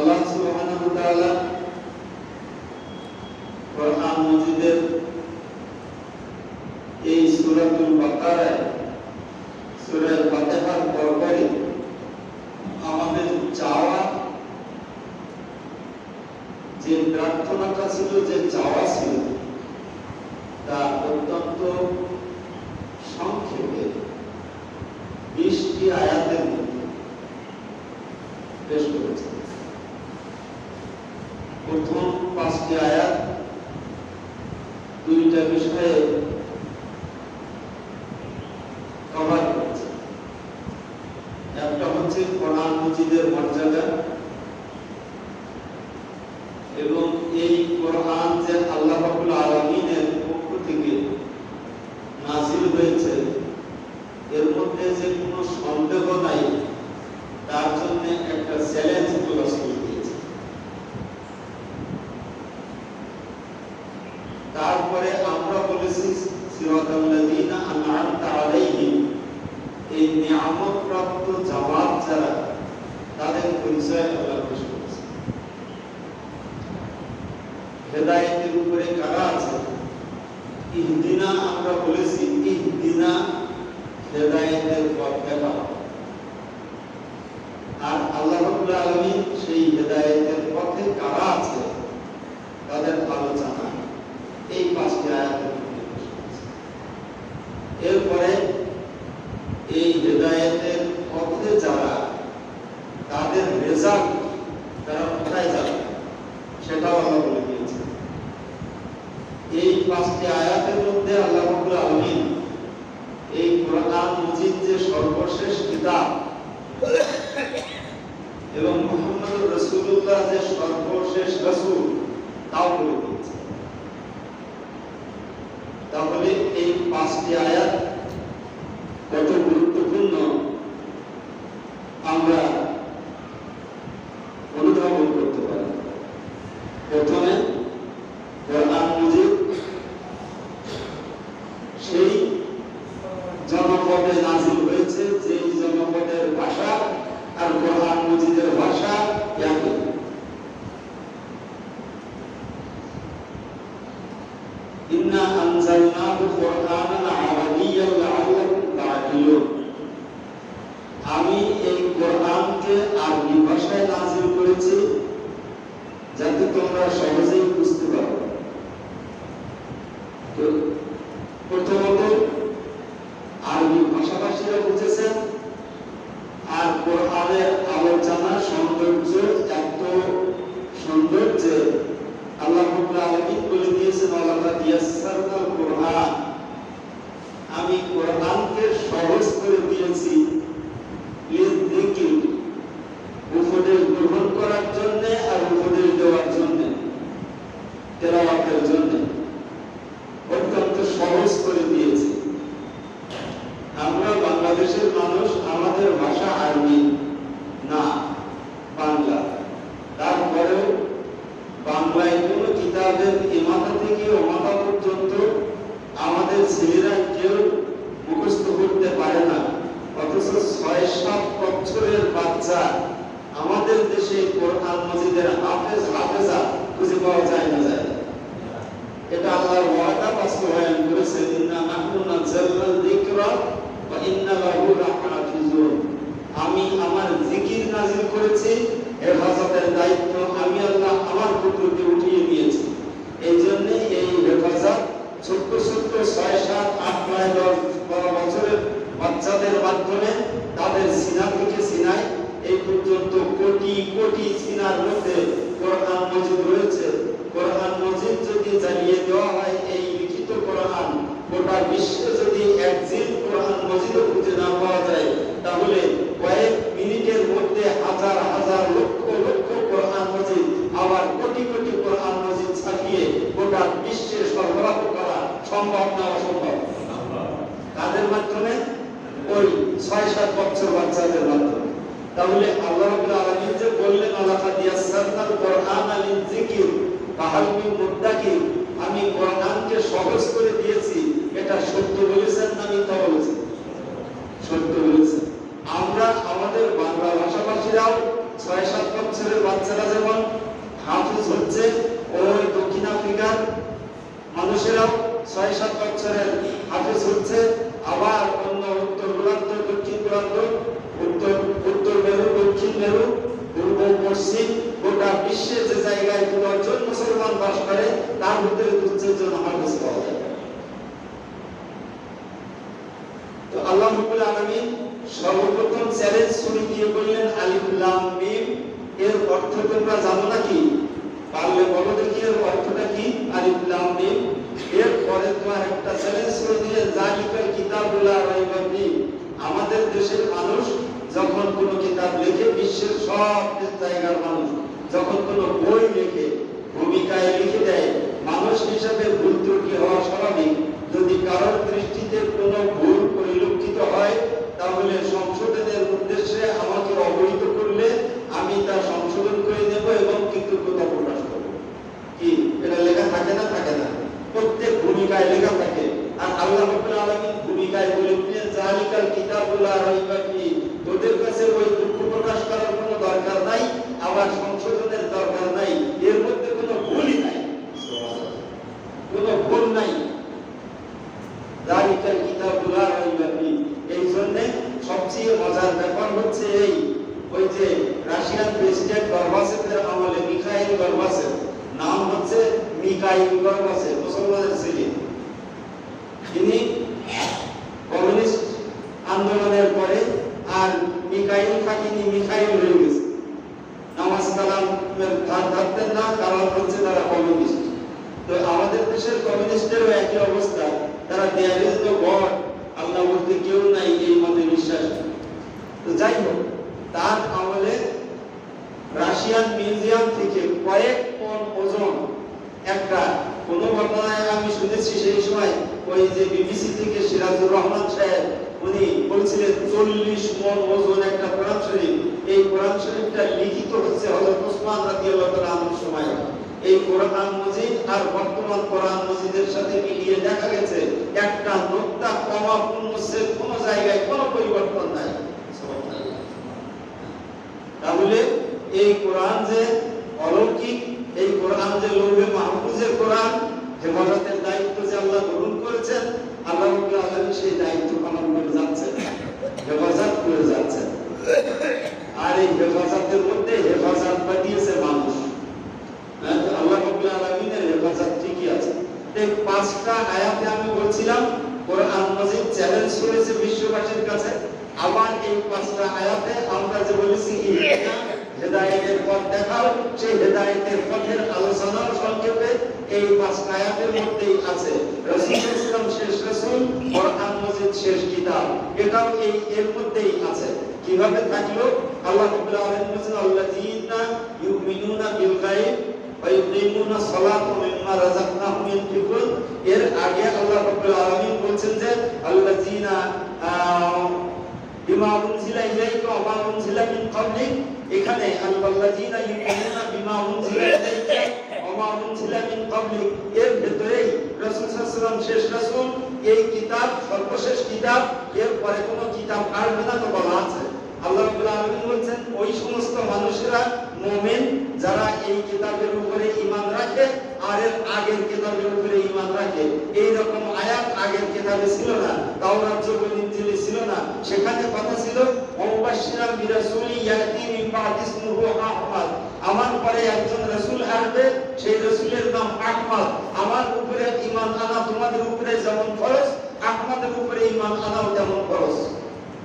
আল্লাহ সুবহানাহু ওয়া তাআলা কোরআন মাজিদের এই সূরাতুল বাকারায় সূরা ফাতিহার পরপরই আমাদের চাওয়া যে প্রার্থনাটা ছিল, যে চাওয়া ছিল, তা অত্যন্ত সংক্ষেপে 20টি আয়াতের মধ্যে পেশ করেছে। প্রথম 5টি আয়াত 2টা বিষয়ে কভার করেছে। একটা হচ্ছে কোরআন মাজিদের মর্যাদা এবং এই কোরআন যে আল্লাহ রাব্বুল আলামিনের পক্ষ থেকে নাযিল হয়েছে, এর মধ্যে যে কোনো সন্দেহ নাই, তার জন্য একটা চ্যালেঞ্জ তোলা শুরু হয়েছে। তারপরে আমরা বলেছি সিরাতাল্লাযীনা আন'আমতা আলাইহিম, এই নিয়ামত প্রাপ্ত জামাত যারা, তাদের পরিচয় আল্লাহ পেশ করেছে। হেদায়েতের উপরে কারা আছে? ইহদিনা, আমরা বলেছি ইহদিনা হেদায়েতের পথ দেখাও। আর আল্লাহ রাব্বুল আলামিন সেই হেদায়েতের পথে কারা আছে তাদের আলোচনা এই 5টি আয়াতের মধ্যে এসেছে। এরপরে এই হেদায়েতের পথে যারা, তাদের রেজাল্ট, তারা কোথায় যাবে সেটাও আল্লাহ বলে দিয়েছে। এই 5টি আয়াতের মধ্যে আল্লাহ রাব্বুল আলামিন এই কোরআন মাজিদ যে সর্বশেষ কিতাব এবং মুহাম্মদুর রাসূলুল্লাহ যে সর্বশেষ রাসূল, তাও বলে দিয়েছে। তাহলে এই 5টি আয়াত কত গুরুত্বপূর্ণ আমরা অনুধাবন করতে পারি। প্রথমে কোরআন মাজিদ সেই জনপদে নাযিল হয়েছে, যে জনপদের ভাষা আর কোরআন মাজিদের ভাষা একই। ইন্না আনজালনাহু কুরআনান আরাবিয়্যান লাআল্লাকুম তা'কিলুন, আমি এই কোরআনকে আরবি ভাষায় নাযিল করেছি যাতে তোমরা সহজেই বুঝতে পারো। তো প্রথমত আরবি ভাষাভাষীরা বুঝেছেন, আর কোরআনের আলোচনা সৌন্দর্য এত সুন্দর যে আল্লাহ রাব্বুল আলামিন বলে দিয়েছেন, ওয়ালাকাদ ইয়াসসারনাল কুরআন, আমি কোরআনকে সহজ করে দিয়েছি লিযিকর, উপদেশ গ্রহণ করার জন্য আর উপদেশ দেওয়ার জন্য, তেলাওয়াতের জন্য অত্যন্ত সহজ করে দিয়েছি। আমরা বাংলাদেশের মানুষ, আমাদের ভাষা আরবি না, বাংলা। তারপরেও বাংলায় কোনো কিতাবের ইমাতা থেকে ওমাতা পর্যন্ত আমাদের ছেলেরা কেউ মুখস্থ করতে পারে না, অথচ 6-7 বছরের বাচ্চা আমাদের দেশে কোরআন মাজিদের হাফেজ হাফেজা খুঁজে পাওয়া যায় না যায়। এটা আল্লাহর ওয়াদা বাস্তবায়ন করেছেন, ইন্না নাহনু নাযালনাল যিকরা ওয়া ইন্না লাহু লাহাফিজুন, আমি আমার জিকির নাযিল করেছি, হেফাজতের দায়িত্ব আমি আল্লাহ আমার পুত্রকে উঠিয়ে নিয়েছি। এই জন্য এই হেফাজত ছোট্ট ছোট্ট 6, 7, 8, 9, 10, 12 বছরের বাচ্চাদের মাধ্যমে তাদের সিনা থেকে সিনায় এই পর্যন্ত কোটি কোটি সিনার মধ্যে কোরআন মাজিদ রয়েছে। কোরআন মাজিদ যদি জানিয়ে দেওয়া হয়, এই লিখিত কোরআন গোটা বিশ্বে যদি একজিল কোরআন মাজিদও খুঁজে না পাওয়া যায়, তাহলে কয়েক মিনিটের মধ্যে হাজার হাজার লক্ষ লক্ষ কোরআন মাজিদ, আবার কোটি কোটি কোরআন মাজিদ ছাপিয়ে গোটা বিশ্বে সরবরাহ করা সম্ভব না অসম্ভব? তাদের মাধ্যমে, ওই 6-7 বছর বাচ্চাদের মাধ্যমে। তাহলে আল্লাহ রাব্বুল আলামিন যে বললেন, ওয়ালাকাদ ইয়াসসারনাল কুরআনা লিযিকর ফাহাল মিন মুদ্দাকির, আমি কোরআনকে সহজ করে দিয়েছি, এটা সত্য বলেছেন না মিথ্যা বলেছেন? সত্য বলেছেন। আমরা আমাদের বাংলা ভাষাভাষীরাও 6-7 বছরের বাচ্চা বাচ্চারা যেমন হাফেজ হচ্ছে, ওই দক্ষিণ আফ্রিকার মানুষেরাও 6-7 বছরের হাফেজ হচ্ছে। আবার অন্য উত্তর গোলার্ধ, দক্ষিণ গোলার্ধ, উত্তর মেরু, দক্ষিণ মেরু, পূর্ব পশ্চিম, গোটা বিশ্বে যে জায়গায় 10 জন মুসলমান বাস করে তার ভিতরে 2 জন হাফেজ পাওয়া যায়। তো আল্লাহ রাব্বুল আলামিন সর্বপ্রথম চ্যালেঞ্জ শুরু দিয়ে বললেন আলিফ লাম মিম, এর অর্থ তোমরা জানো নাকি? পারলে বলো দেখি এর অর্থটা কি? আলিফ লাম মিম। এরপরে তোমার একটা চ্যালেঞ্জ শুরু দিয়ে জালিকাল কিতাবুল লা রাইবা ফিহি, আমাদের দেশের মানুষ যখন কোনো কিতাব লেখে, বিশ্বের সব জায়গার মানুষ যখন কোনো বই লেখে, ভূমিকায় লিখে দেয়, মানুষ হিসাবে ভুল ত্রুটি হওয়া স্বাভাবিক। যদি কারোর দৃষ্টিতে কোনো ভুল পরিলক্ষিত হয় তাহলে সংশোধনের উদ্দেশ্যে আমাকে অবহিত করলে আমি তা সংশোধন করে নেব এবং কৃতজ্ঞতা প্রকাশ করব। কি এটা লেখা থাকে না? থাকে না, প্রত্যেক ভূমিকায় লেখা থাকে। আর আল্লাহ রাব্বুল আলামিন ভূমিকায় বলেছেন জালিকাল কিতাবুল লা রাইবা ফিহি, তোদের কাছে ওই দুঃখ প্রকাশ করার কোনো দরকার নাই, আবার সংশোধনের দরকার নাই, এর মধ্যে কোনো ভুলই নাই, কোনো ভুল নাই। জালিকাল কিতাবুল লা রাইবা ফিহি। এই জন্য সবচেয়ে মজার ব্যাপার হচ্ছে এই, ওই যে রাশিয়ান প্রেসিডেন্ট গর্বাচেভের আমলে মিখাইল গর্বাচেভ, নাম হচ্ছে মিখাইল গর্বাচেভ, মুসলমানের ছেলে। তিনি কমিউনিস্ট আন্দোলনের পরে আর মিখাইল থাকিনি, মিখাইল হয়ে গেছে। নামাজ কালামের ধার ধারতেন না, কারণ হচ্ছে তারা কমিউনিস্ট। তো আমাদের দেশের কমিউনিস্টেরও একই অবস্থা, তারা দেয়ার ইজ নো গড, আল্লাহ বলতে কেউ নাই, এই মতে বিশ্বাস। তো যাই হোক, তার আমলে রাশিয়ান মিউজিয়াম থেকে কয়েক টন ওজন একটা, কোন ঘটনায় আমি শুনেছি সেই সময় ওই যে বিবিসি থেকে সিরাজুর রহমান সাহেব উনি বলছিলেন 40 মণ ওজন একটা কোরআন শরীফ। এই কোরআন শরীফটা লিখিত হচ্ছে হযরত ওসমান রাদিয়াল্লাহু তাআলা আনহুর সময়। এই কোরআন মজিদ আর বর্তমান কোরআন মজিদের সাথে মিলিয়ে দেখা গেছে একটা নোক্তা কমা পূর্ণচ্ছেদ কোনো জায়গায় কোনো পরিবর্তন নাই। সুবহানাল্লাহ। তাহলে এই কোরআন যে অলৌকিক, এই কোরআন যে লৌহে মাহফুজের কোরআন, হেফাজতের দায়িত্ব যে আল্লাহ গ্রহণ করেছেন, আল্লাহ রাব্বুল আলামিন সেই দায়িত্ব পালন করে যাচ্ছেন, হেফাজত করে যাচ্ছেন। আর এই হেফাজতের মধ্যে হেফাজত পাঠিয়েছে মানুষ। আল্লাহ রাব্বুল আলামিনের হেফাজত ঠিকই আছে। এই 5টা আয়াতে আমি বলছিলাম কোরআন মাজিদ চ্যালেঞ্জ করেছে বিশ্ববাসীর কাছে। আবার এই 5টা আয়াতে আমরা যে বলেছি হেদায়েতের পথ দেখাও, সেই হেদায়েতের পথের আলোচনা সংক্ষেপে এই 5টা আয়াতের মধ্যেই আছে। রাসূলুল্লাহ সাল্লাল্লাহু আলাইহি ওয়াসাল্লাম শেষ রাসূল, কোরআন মাজিদ শেষ কিতাব, এটাও এই এর মধ্যেই আছে। কিভাবে থাকলো? আল্লাহ রাব্বুল আলামিন বলেছেন আল্লাযীনা ইউমিনুনা বিল গায়ব ওয়া ইউকিমুনা সালাতা ওয়া মিম্মা রাযাকনাহুম ইউনফিকুন। এর আগে আল্লাহ রাব্বুল আলামিন বলেছেন যে আল্লাযীনা বিমা উনজিলা ইলাইকা ওয়া মা উনজিলা মিন ক্বাবলিক। এখানে আল্লাযীনা ইউমিনুনা বিমা উনজিলা ইলাইকা ওয়া মা উনজিলা মিন ক্বাবলিক, এর ভিতরেই রাসূল সাল্লাল্লাহু আলাইহি ওয়াসাল্লাম শেষ রাসূল, এই কিতাব সর্বশেষ কিতাব, এর পরে কোনো কিতাব আসবে না তো বলা আছে। আল্লাহ রাব্বুল আলামিন বলেন ওই সমস্ত মানুষেরা মুমিন যারা এই কিতাবের উপরে ঈমান রাখে আর এর আগের কিতাবের উপরে ঈমান রাখে। এই রকম আয়াত আগের কিতাবে ছিল না, তাওরাত জবুর ইনজিলে ছিল না। সেখানে কথা ছিল মুবাশশিরান বিরাসূলি ইয়াতি মিন বাদি ইসমুহু আহমদ, আমার পরে একজন রাসূল আসবে, সেই রাসূলের নাম আহমদ। আমার উপরে ঈমান আনা তোমাদের উপরে যেমন ফরজ, আহমদের উপরে ঈমান আনাও তেমন ফরজ।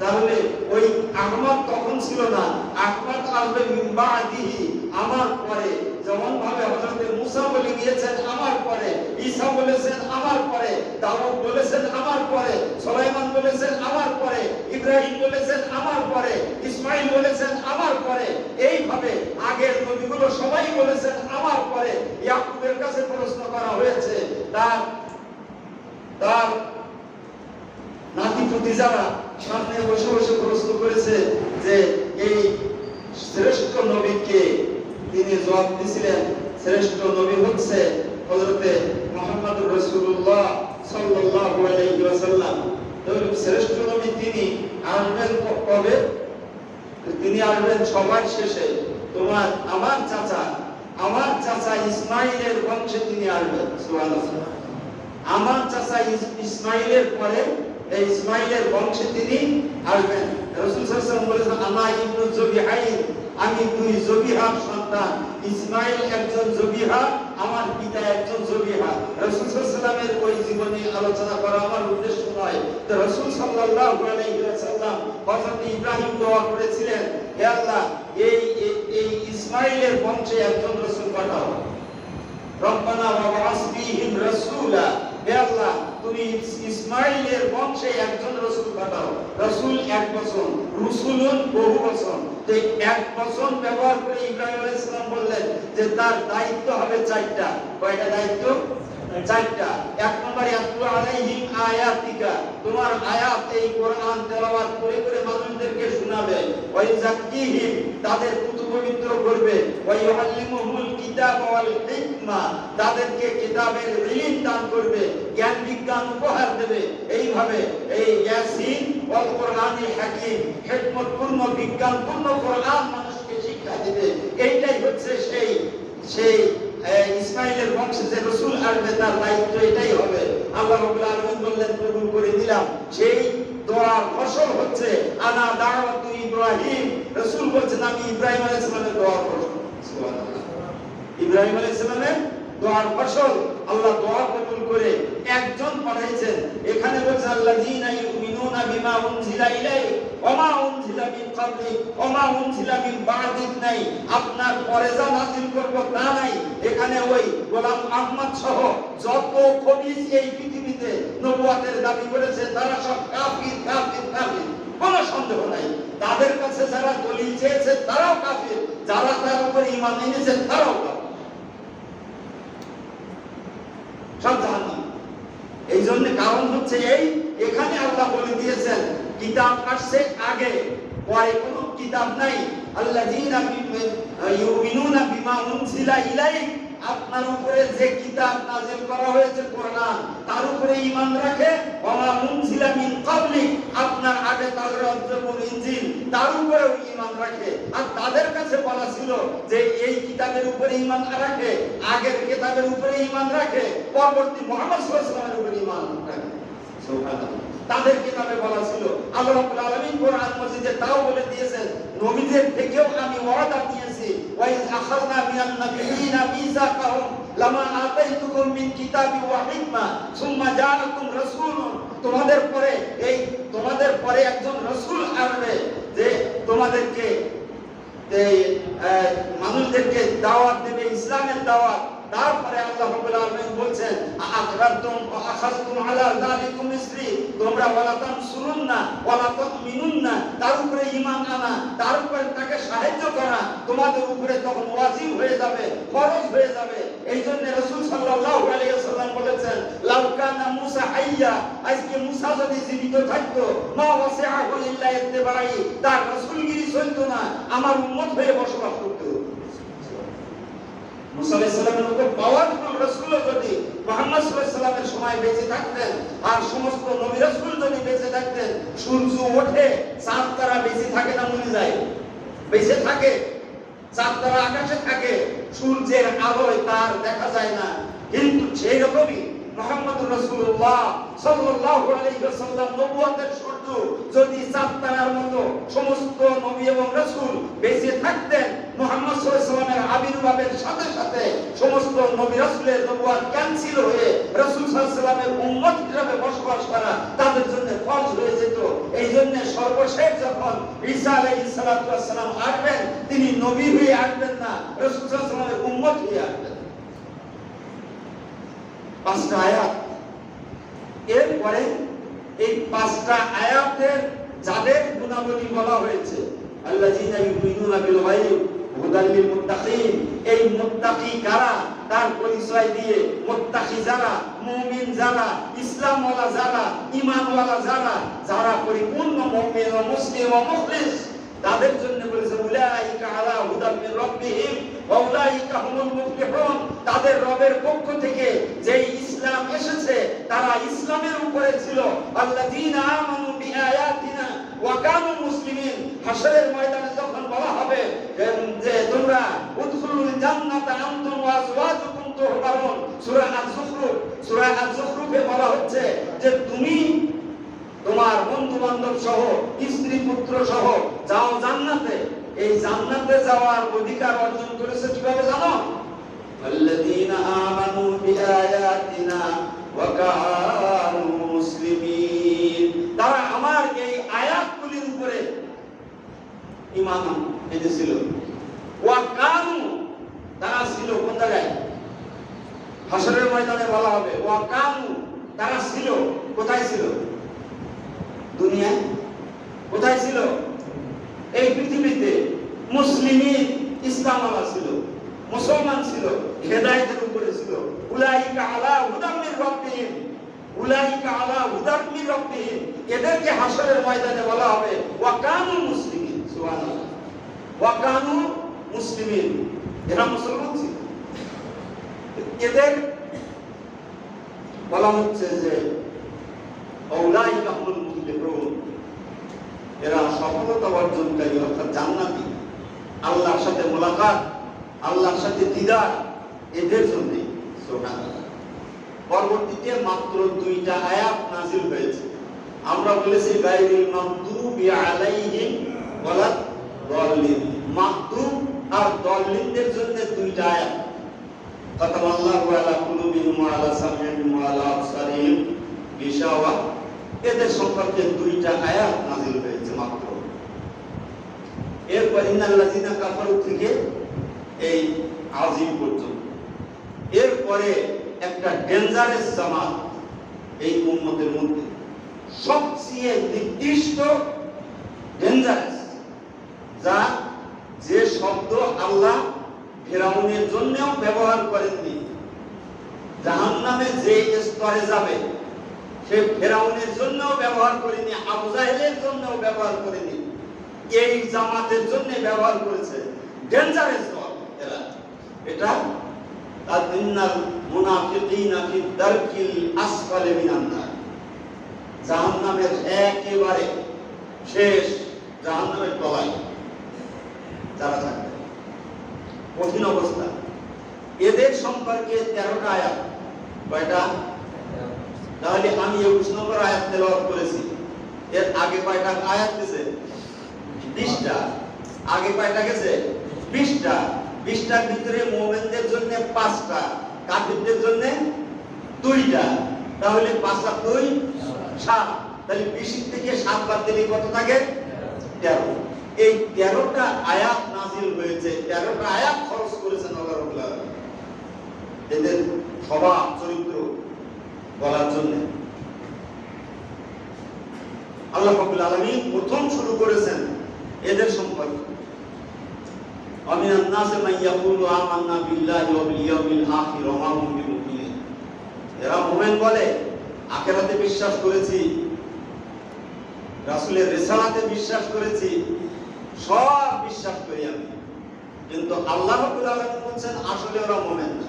তাহলে ওই আহমদ তখন ছিল না, আহমদ আসবে মিন বাদিহি, আমার পরে। যেমন ভাবে হযরত মুসা বলে গিয়েছেন আমার পরে, ঈসা বলেছেন আমার পরে, দাউদ বলেছেন আমার পরে, সুলাইমান বলেছেন আমার পরে, ইব্রাহিম বলেছেন আমার পরে, ইসমাঈল বলেছেন আমার পরে। এইভাবে আগের নবীগুলো সবাই বলেছেন আমার পরে। ইয়াকুবের কাছে প্রশ্ন করা হয়েছে, তার নাতিপুতি যারা সামনে বসে বসে প্রশ্ন করেছে যে এই শ্রেষ্ঠ নবী কে? তিনি জবাব দিয়েছিলেন শ্রেষ্ঠ নবী হচ্ছে হযরতে মুহাম্মদুর রাসূলুল্লাহ সাল্লাল্লাহু আলাইহি ওয়াসাল্লাম। শ্রেষ্ঠ নবী তিনি আসবেন কবে? তিনি আসবেন সবার শেষে। তোমার আমার চাচা ইসমাইলের বংশে তিনি আসবেন। সুবহানাল্লাহ। আমার চাচা ইসমাইলের পরে এই ইসমাইলের বংশে তিনি আসবেন। রাসূল সাল্লাল্লাহু আলাইহি ওয়াসাল্লাম বলেছেন, আনা ইবনু যবিহাইন, আমি দুই যবিহার সন্তান। ইসমাইল একজন যবিহা, আমার পিতা একজন যবিহা। রাসূল সাল্লাল্লাহু আলাইহি ওয়াসাল্লামের ওই জীবনী আলোচনা করা আমার উদ্দেশ্য নয়। তো রাসূল সাল্লাল্লাহু আলাইহি ওয়াসাল্লাম হযরত ইব্রাহিম দোয়া করেছিলেন, হে আল্লাহ, এই ইসমাইলের বংশে একজন রাসূল পাঠাও। রব্বানা ওয়া বা'আস ফীহিম রাসূলা, হে আল্লাহ, তুমি ইসমাইলের বংশে একজন রাসূল পাঠাও। রাসূল এক বচন, রুসুলুন বহু বচন। তো এক বচন ব্যবহার করে ইব্রাহিম আলাইহিস সালাম বললেন যে তার দায়িত্ব হবে চারটা। কয়টা দায়িত্ব? চারটা। এক নম্বরে আতলু আলাইহিম আয়াতিকা, তোমার আয়াত এই কোরআন তেলাওয়াত করে করে মানুষদেরকে শোনাবে। ওয়া ইউযাক্কিহিম, তাদের পবিত্র করবে। ওয়া ইউআল্লিমুহুল কিতাব ওয়াল হিকমা, তাদেরকে কিতাবের ইলম দান করবে, জ্ঞান বিজ্ঞান উপহার দেবে। এইভাবে এই ইয়াসিন ওয়াল কোরআনিল হাকীম, হিকমতপূর্ণ বিজ্ঞানপূর্ণ কোরআন মানুষকে শিক্ষা দেবে। এইটাই হচ্ছে সেই ইসমাইলের বংশে যে রাসূল আসবে তার দায়িত্ব এটাই হবে। আল্লাহ রাব্বুল আলামিন বললেন, কবুল করে নিলাম। সেই দোয়ার ফসল হচ্ছে আনা দাওয়াতু ইব্রাহিম। রাসূল বলছেন, আমি ইব্রাহিম আলাইহিস সালামের দোয়ার ফসল। সুবহানাল্লাহ। ইব্রাহিম আলাইহিস সালামের দোয়ার ফসল আল্লাহ দোয়া কবুল করে একজন পাঠাইছেন। এখানে বলছে আল্লাযীনা ইউমিনুনা বিমা উনজিলা ইলাইহি ওয়া মা উনজিলা মিন ক্বাবলিক ওয়া মা উনজিলা মিন বা'দিক নাই, আপনার পরে যা নাযিল করব তা নাই। এখানে ওই গোলাম আহমদ সহ যত খবিস এই পৃথিবীতে নবুয়তের দাবি করেছে তারা সব কাফির কাফির কাফির, কোনো সন্দেহ নাই। তাদের কাছে যারা দলিল চেয়েছে তারাও কাফির, যারা তার উপর ঈমান এনেছে তারাও কাফির, সব জাহান্নামী। এই জন্য কারণ হচ্ছে এখানে আল্লাহ বলে দিয়েছেন কিতাব আসছে আগে, পরে কোনো কিতাব নাই। আল্লাযীনা ইউমিনুনা বিমা উনজিলা ইলাইক, আপনার উপরে যে কিতাব নাযিল করা হয়েছে কোরআন তার উপরে ঈমান রাখে। ওয়া মা উনজিলা মিন ক্বাবলিক, আপনার আগে তাওরাত জবুর ইনজিল তার উপরেও ঈমান রাখে। আর তাদের কাছে বলা ছিল যে এই কিতাবের উপরে ঈমান রাখে, আগের কিতাবের উপরে ঈমান রাখে, পরবর্তী মুহাম্মদ সাল্লাল্লাহু আলাইহি ওয়াসাল্লামের উপরে ঈমান রাখে। সুবহানাল্লাহ। তাদের কিতাবে বলা ছিল। আল্লাহ রাব্বুল আলামিন কোরআন মাজিদে তাও বলে দিয়েছেন, নবীদের থেকেও আমি ওয়াদা নিয়েছি, ওয়া ইয আখাযনা মিনান নাবিয়্যিনা মিসাকাহুম লামা আতাইতুকুম মিন কিতাবি ওয়া হিকমা সুম্মা জাআকুম রাসূলুন, তোমাদের পরে একজন রাসূল আসবে যে তোমাদেরকে মানুষদেরকে দাওয়াত দেবে, ইসলামের দাওয়াত। তারপরে আল্লাহ রাব্বুল আলামিন বলছেন, আকরারতুম ওয়া আখাযতুম আলা যালিকুম ইসরি, তোমরা ওয়ালা তানসুরুন্না ওয়ালা তুমিনুন্না, তার উপরে ঈমান আনা, তার উপরে তাকে সাহায্য করা তোমাদের উপরে তখন ওয়াজিব হয়ে যাবে, ফরজ হয়ে যাবে। এইজন্য রাসূল সাল্লাল্লাহু আলাইহি ওয়াসাল্লাম বলেছেন, লাউ কানা মুসা হাইয়া, আজকে মুসা যদি জীবিত থাকতো, মা ওয়াসিআহু ইল্লা ইত্তিবাই, তার রাসূলগিরি চলতো না, আমার উম্মত হয়ে বসবাস করতো। মুসা আলাইহিস সালামের মতো পাওয়ারফুল রাসূল যদি মুহাম্মদ সাল্লাল্লাহু আলাইহি ওয়াসাল্লামের সময় বেঁচে থাকতেন, আর সমস্ত নবী রাসূল যদি বেঁচে থাকতেন, সূর্য ওঠে, চাঁদ তারা বেঁচে থাকে না মরে যায়? বেঁচে থাকে। চাঁদ তারা আকাশে থাকে, সূর্যের আলোয় তার দেখা যায় না। কিন্তু সেই রকমই মুহাম্মদুর রাসূলুল্লাহ সাল্লাল্লাহু আলাইহি ওয়াসাল্লাম নবুয়তের সূর্য যদি চাঁদ তারার মতো সমস্ত নবী এবং রাসূল বেঁচে থাকতেন, মুহাম্মদ সাল্লাল্লাহু আলাইহি ওয়াসাল্লামের আবির্ভাবের সাথে সাথে সমস্ত নবী রাসূলের নবুয়ত ক্যান্সেল হয়ে রাসূল সাল্লাল্লাহু আলাইহি ওয়াসাল্লামের উম্মত হিসেবে বসবাস করা তাদের জন্য ফরজ হয়ে যেত। এই জন্য সর্বশেষ যখন ঈসা আলাইহিস সালাতু ওয়াস সালাম আসবেন, তিনি নবী হয়ে আসবেন না, রাসূল সাল্লাল্লাহু আলাইহি ওয়াসাল্লামের উম্মত হয়ে আসবেন। পাঁচটা আয়াত। এরপরে এই পাঁচটা আয়াতের যাদের গুণাবলী বলা হয়েছে, আল্লাযীনা ইউমিনুনা বিল গায়ব হুদাল লিল মুত্তাকিন, এই মুত্তাকি কারা তার পরিচয় দিয়ে মুত্তাকি যারা, মুমিন যারা, ইসলামওয়ালা যারা, ঈমানওয়ালা যারা, যারা পরিপূর্ণ মুমিন ও মুসলিম ও মুখলিস, তাদের জন্য বলেছে উলাইকা আলা হুদাম মির রাব্বিহিম ওয়া উলাইকা হুমুল মুফলিহুন, তাদের রবের পক্ষ থেকে যে ইসলাম এসেছে তারা ইসলামের উপরে ছিল। আল্লাযীনা আমানু বিআয়াতিনা ওয়া কানু মুসলিমিন। হাশরের ময়দানে যখন বলা হবে যে তোমরা উদখুলুল জান্নাতা আনতুম ওয়া আজওয়াজুকুম তুহবারুন, সূরা আয-যুখরুফে বলা হচ্ছে যে তুমি তোমার বন্ধু বান্ধব সহ স্ত্রী পুত্র সহ যাও জান্নাতে। এই জান্নাতে যাওয়ার অধিকার অর্জন করেছে কিভাবে জানো? আল্লাযীনা আমানু বিআয়াতিনা ওয়া কানু মুসলিমিন। তারা আমার এই আয়াতগুলির উপরে ঈমান এনেছিল। ওয়া কানু, তারা ছিল কোন জায়গায়? হাশরের ময়দানে বলা হবে ওয়া কানু, তারা ছিল। কোথায় ছিল? দুনিয়ায়। কোথায় ছিল? এই পৃথিবীতে। মুসলিমিন, ইসলাম আলা ছিল, মুসলমান ছিল, হেদায়েতের উপরে ছিল। উলাইকা আলা হুদাম মির রাব্বিহিম, উলাইকা আলা হুদাম মির রাব্বিহিম। এদেরকে হাশরের ময়দানে বলা হবে ওয়া কানু মুসলিমিন। সুবহানাল্লাহ। ওয়া কানু মুসলিমিন, এরা মুসলমান ছিল। এদের বলা হচ্ছে যে উলাইকা হুমুল মুফলিহুন, এরা সফলতা অর্জনকারী অর্থাৎ জান্নাতি। আল্লাহর সাথে মোলাকাত, আল্লাহর সাথে দিদার এদের জন্য। সুবহানাল্লাহ। পরবর্তীতে মাত্র 2টা আয়াত নাযিল হয়েছে। আমরা বলেছি গায়রিল মাগদুবি আলাইহিম ওয়ালা দাল্লিন। মাগদুব আর দাল্লিনদের জন্য 2টা আয়াত। কাতাবাল্লাহু আলা কুলুবিহিম ওয়া আলা সামইহিম ওয়া আলা আবসারিহিম গিশাওয়া। এদের সম্পর্কে 2টা আয়াত নাযিল হয়েছে মাত্র। এরপর ইন্নাল্লাযিনা কাফারু থেকে এই আজিম পর্যন্ত। এরপরে একটা ডেঞ্জারাস জামাত এই উম্মতের মধ্যে, সবচেয়ে নির্দিষ্ট ডেঞ্জারাস, যা যে শব্দ আল্লাহ ফিরাউনের জন্যও ব্যবহার করেননি। জাহান্নামে যে স্তরে যাবে সে ফিরাউনের জন্যও ব্যবহার করেনি, আবু জাহেলের জন্যও ব্যবহার করেনি, এই জামাতের জন্য ব্যবহার করেছে। ডেঞ্জারাস দল এরা। এটা তাদিনাল মুনাফিকিনা ফি দারকিল আসফালি মিনান নার, জাহান্নামের একেবারে শেষ, জাহান্নামের তলায় যারা থাকবে, কঠিন অবস্থা। এদের সম্পর্কে 13টা আয়াত। কয়টা? তাহলে আমি 21 নম্বর আয়াত তেলাওয়াত করেছি। এর আগে কয়টা আয়াত গেছে? 20টা। আগে কয়টা গেছে? 20টা। 20টার ভিতরে মুমিনদের জন্য 5টা, কাফিরদের জন্য 2টা। তাহলে 5 আর 2 7। তাহলে 20 থেকে 7 বাদ দিলে কত থাকে? 13। এই 13টা আয়াত নাযিল হয়েছে, 13টা আয়াত খরচ করেছেন আল্লাহ রাব্বুল আলামিন এদের স্বভাব চরিত্র বলার জন্য। আল্লাহ রাব্বুল আলামিন প্রথম শুরু করেছেন এদের সম্পর্কে। আমিনান নাসে মান ইয়াকুলু আমান্না বিল্লাহি ওয়া বিল ইয়াউমিল আখির ওয়া মা হুম বিমুমিনিন। এরা মুমিন বলে, আখিরাতে বিশ্বাস করেছি, রাসূলের রিসালাতে বিশ্বাস করেছি, সব বিশ্বাস করি আমি, কিন্তু আল্লাহ রাব্বুল আলামিন বলেন আসলে ওরা মুমিন না।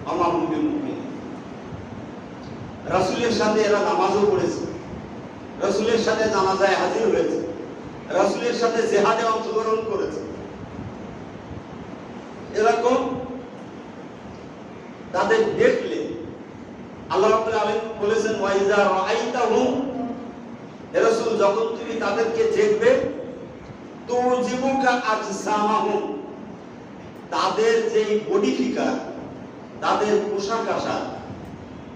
ওয়া মা হুম বিমুমিনিন। রাসূলের সাথে এরা নামাজও পড়েছে, রাসূলের সাথে জানাজায় হাজির হয়েছে, রাসূলের সাথে জিহাদে অংশগ্রহণ করেছে। এরকম তাদের দেখলে আল্লাহ রাব্বুল আলামিন বলেছেন ওয়াইজা রাআইতাহুম, হে রাসূল যখন তুমি তাদেরকে দেখবে, তুজিবুকা আজসামাহুম, তাদের যেই বডি ফিগার, তাদের পোশাক আশাক,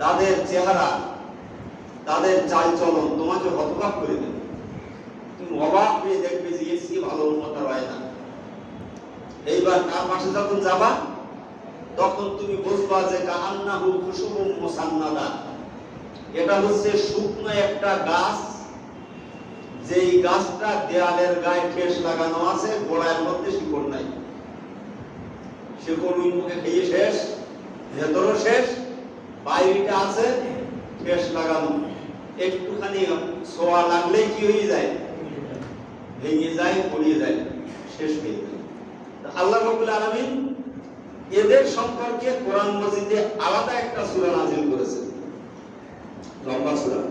তাদের চেহারা, তাদের চালচলন তোমাকে হতবাক করে দেবে। তুমি অবাক হয়ে দেখবে যে এসি ভালো উন্নত হয় না। এইবার তার পাশে যখন যাবা তখন তুমি বুঝবা যে কান্নাহু খুশুবুম মুসান্নাদা, এটা হচ্ছে শুকনো একটা গাছ, যেই গাছটা দেয়ালের গায়ে ঠেস লাগানো আছে, গোড়ার মধ্যে শিকড় নাই। শিকড় মুখে খেয়ে শেষ, ভেতরও শেষ, বাইরেটা আছে ঠেস লাগানো, একটুখানি ছোঁয়া লাগলেই কি হয়ে যায়? ভেঙে যায়, পড়িয়ে যায়, শেষ হয়ে যায়। আল্লাহ রাব্বুল আলামিন এদের সম্পর্কে কোরআন মাজিদে আলাদা একটা সূরা নাযিল করেছেন, লম্বা সূরা,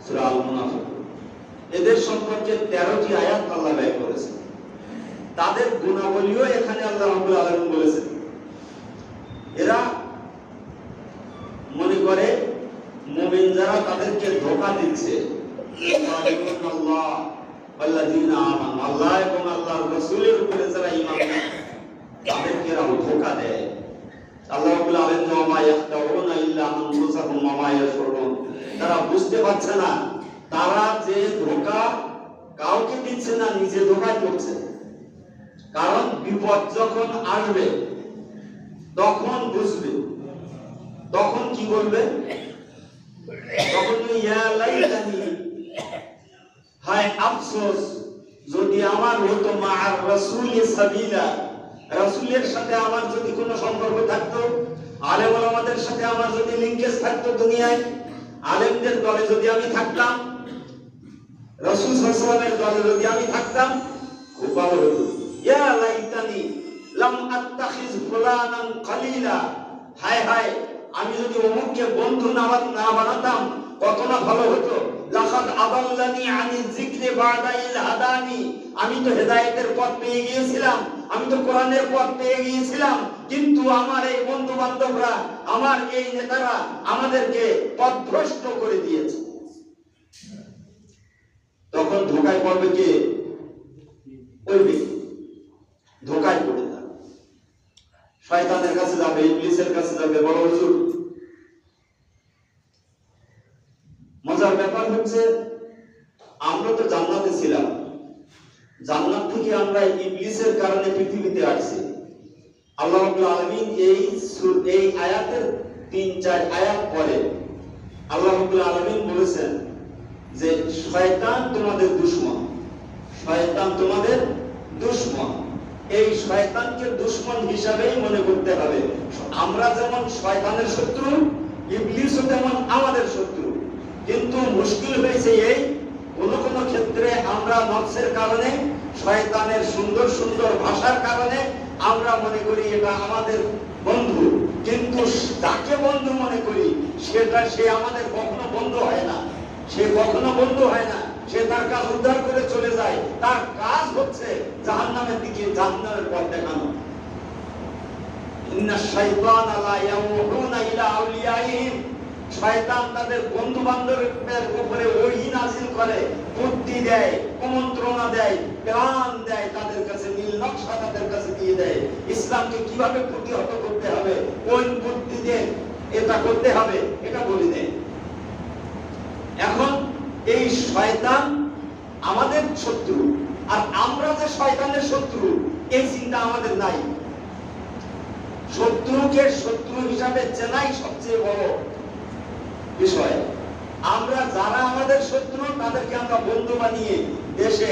সূরা আল মুনাফিকুন। এদের সম্পর্কে 13টি আয়াত আল্লাহ ব্যয় করেছেন। তাদের গুণাবলীও এখানে আল্লাহ রাব্বুল আলামিন বলেছেন। এরা মনে করে মুমিন যারা তাদেরকে ধোঁকা দিচ্ছে, আল্লাহ এবং আল্লাহর রাসূলের উপরে যারা ঈমান আনে তাদেরকে এরা ধোঁকা দেয়। আল্লাহ রাব্বুল আলামিন ওয়া ইয়াখতাউনা ইল্লা আনফুসাহুম ওয়া মা ইয়াশউরুন, তারা বুঝতে পারছে না তারা যে ধোঁকা কাউকে দিচ্ছে না, নিজে ধোঁকায় পড়ছে। কারণ বিপদ যখন আসবে তখন বুঝবে, তখন কি বলবে? তখন ইয়া লাইতানি, হায় আফসোস যদি আমার হতো মা'আর রাসূলি সাবিলা, রাসূলের সাথে আমার যদি কোনো সম্পর্ক থাকতো, আলেম ওলামাদের সাথে আমার যদি লিংকেজ থাকতো দুনিয়ায়, আলেমদের দলে যদি আমি থাকতাম, রাসূল সাল্লাল্লাহু আলাইহি ওয়াসাল্লামের দলে যদি আমি থাকতাম, খুব ভালো হতো। ইয়া লাইতানি লাম আত্তাখিজ ফুলানান কালিলা, হায় হায় আমি যদি অমুককে বন্ধু না বানাতাম কত না ভালো হতো। লাকাদ আদাল্লানি আনি যিকরি বাদা ইল হাদানি, আমি তো হেদায়েতের পথ পেয়ে গিয়েছিলাম, আমি তো কোরআনের পথ পেয়ে গিয়েছিলাম, কিন্তু আমার এই বন্ধু বান্ধবরা, আমার এই নেতারা আমাদেরকে পথভ্রষ্ট করে দিয়েছে। তখন ধোঁকায় পড়বে কে? ওই ব্যক্তি ধোঁকায় পড়ে যাবে, শয়তানের কাছে যাবে, ইবলিসের কাছে যাবে। বড় হুজুর, মজার ব্যাপার হচ্ছে আমরা তো জান্নাতে ছিলাম, জান্নাত থেকে আমরা ইবলিসের কারণে পৃথিবীতে আসছি। আল্লাহ রাব্বুল আলামিন এই আয়াতের 3-4 আয়াত পরে আল্লাহ রাব্বুল আলামিন বলেছেন যে শয়তান তোমাদের দুশমন, শয়তান তোমাদের দুশমন। এই শয়তানকে দুশমন হিসাবেই মনে করতে হবে। আমরা যেমন শয়তানের শত্রু, ইবলিসও তেমন আমাদের শত্রু। কিন্তু মুশকিল হয়েছে এই, কোন কোন ক্ষেত্রে আমরা নফসের কারণে, শয়তানের সুন্দর সুন্দর ভাষার কারণে আমরা মনে করি এটা আমাদের বন্ধু, কিন্তু যাকে বন্ধু মনে করি সে আমাদের কখনো বন্ধু হয় না, সে কখনো বন্ধু হয় না। সে তার কাজ উদ্ধার করে চলে যায়, তার কাজ হচ্ছে জাহান্নামের দিকে, জাহান্নামের পথ দেখানো। ইন্নাশ শাইতানা লা ইয়ামুহুনা ইলা আউলিয়াইহিম, শয়তান তাদের বন্ধু বান্ধবের উপরে ওহী নাযিল করে, বুদ্ধি দেয়, কুমন্ত্রণা দেয়, প্ল্যান দেয়, তাদের কাছে নীল নকশা তাদের কাছে দিয়ে দেয়। ইসলামকে কিভাবে প্রতিহত করতে হবে, কোন বুদ্ধি দিয়ে এটা করতে হবে, এটা বলে দেয়। এখন এই শয়তান আমাদের শত্রু, আর আমরা যে শয়তানের শত্রু এই চিন্তা আমাদের নাই। শত্রুকে শত্রু হিসাবে চেনাই সবচেয়ে বড় বিষয়। আমরা যারা আমাদের শত্রু তাদেরকে আমরা বন্ধু বানিয়ে দেশে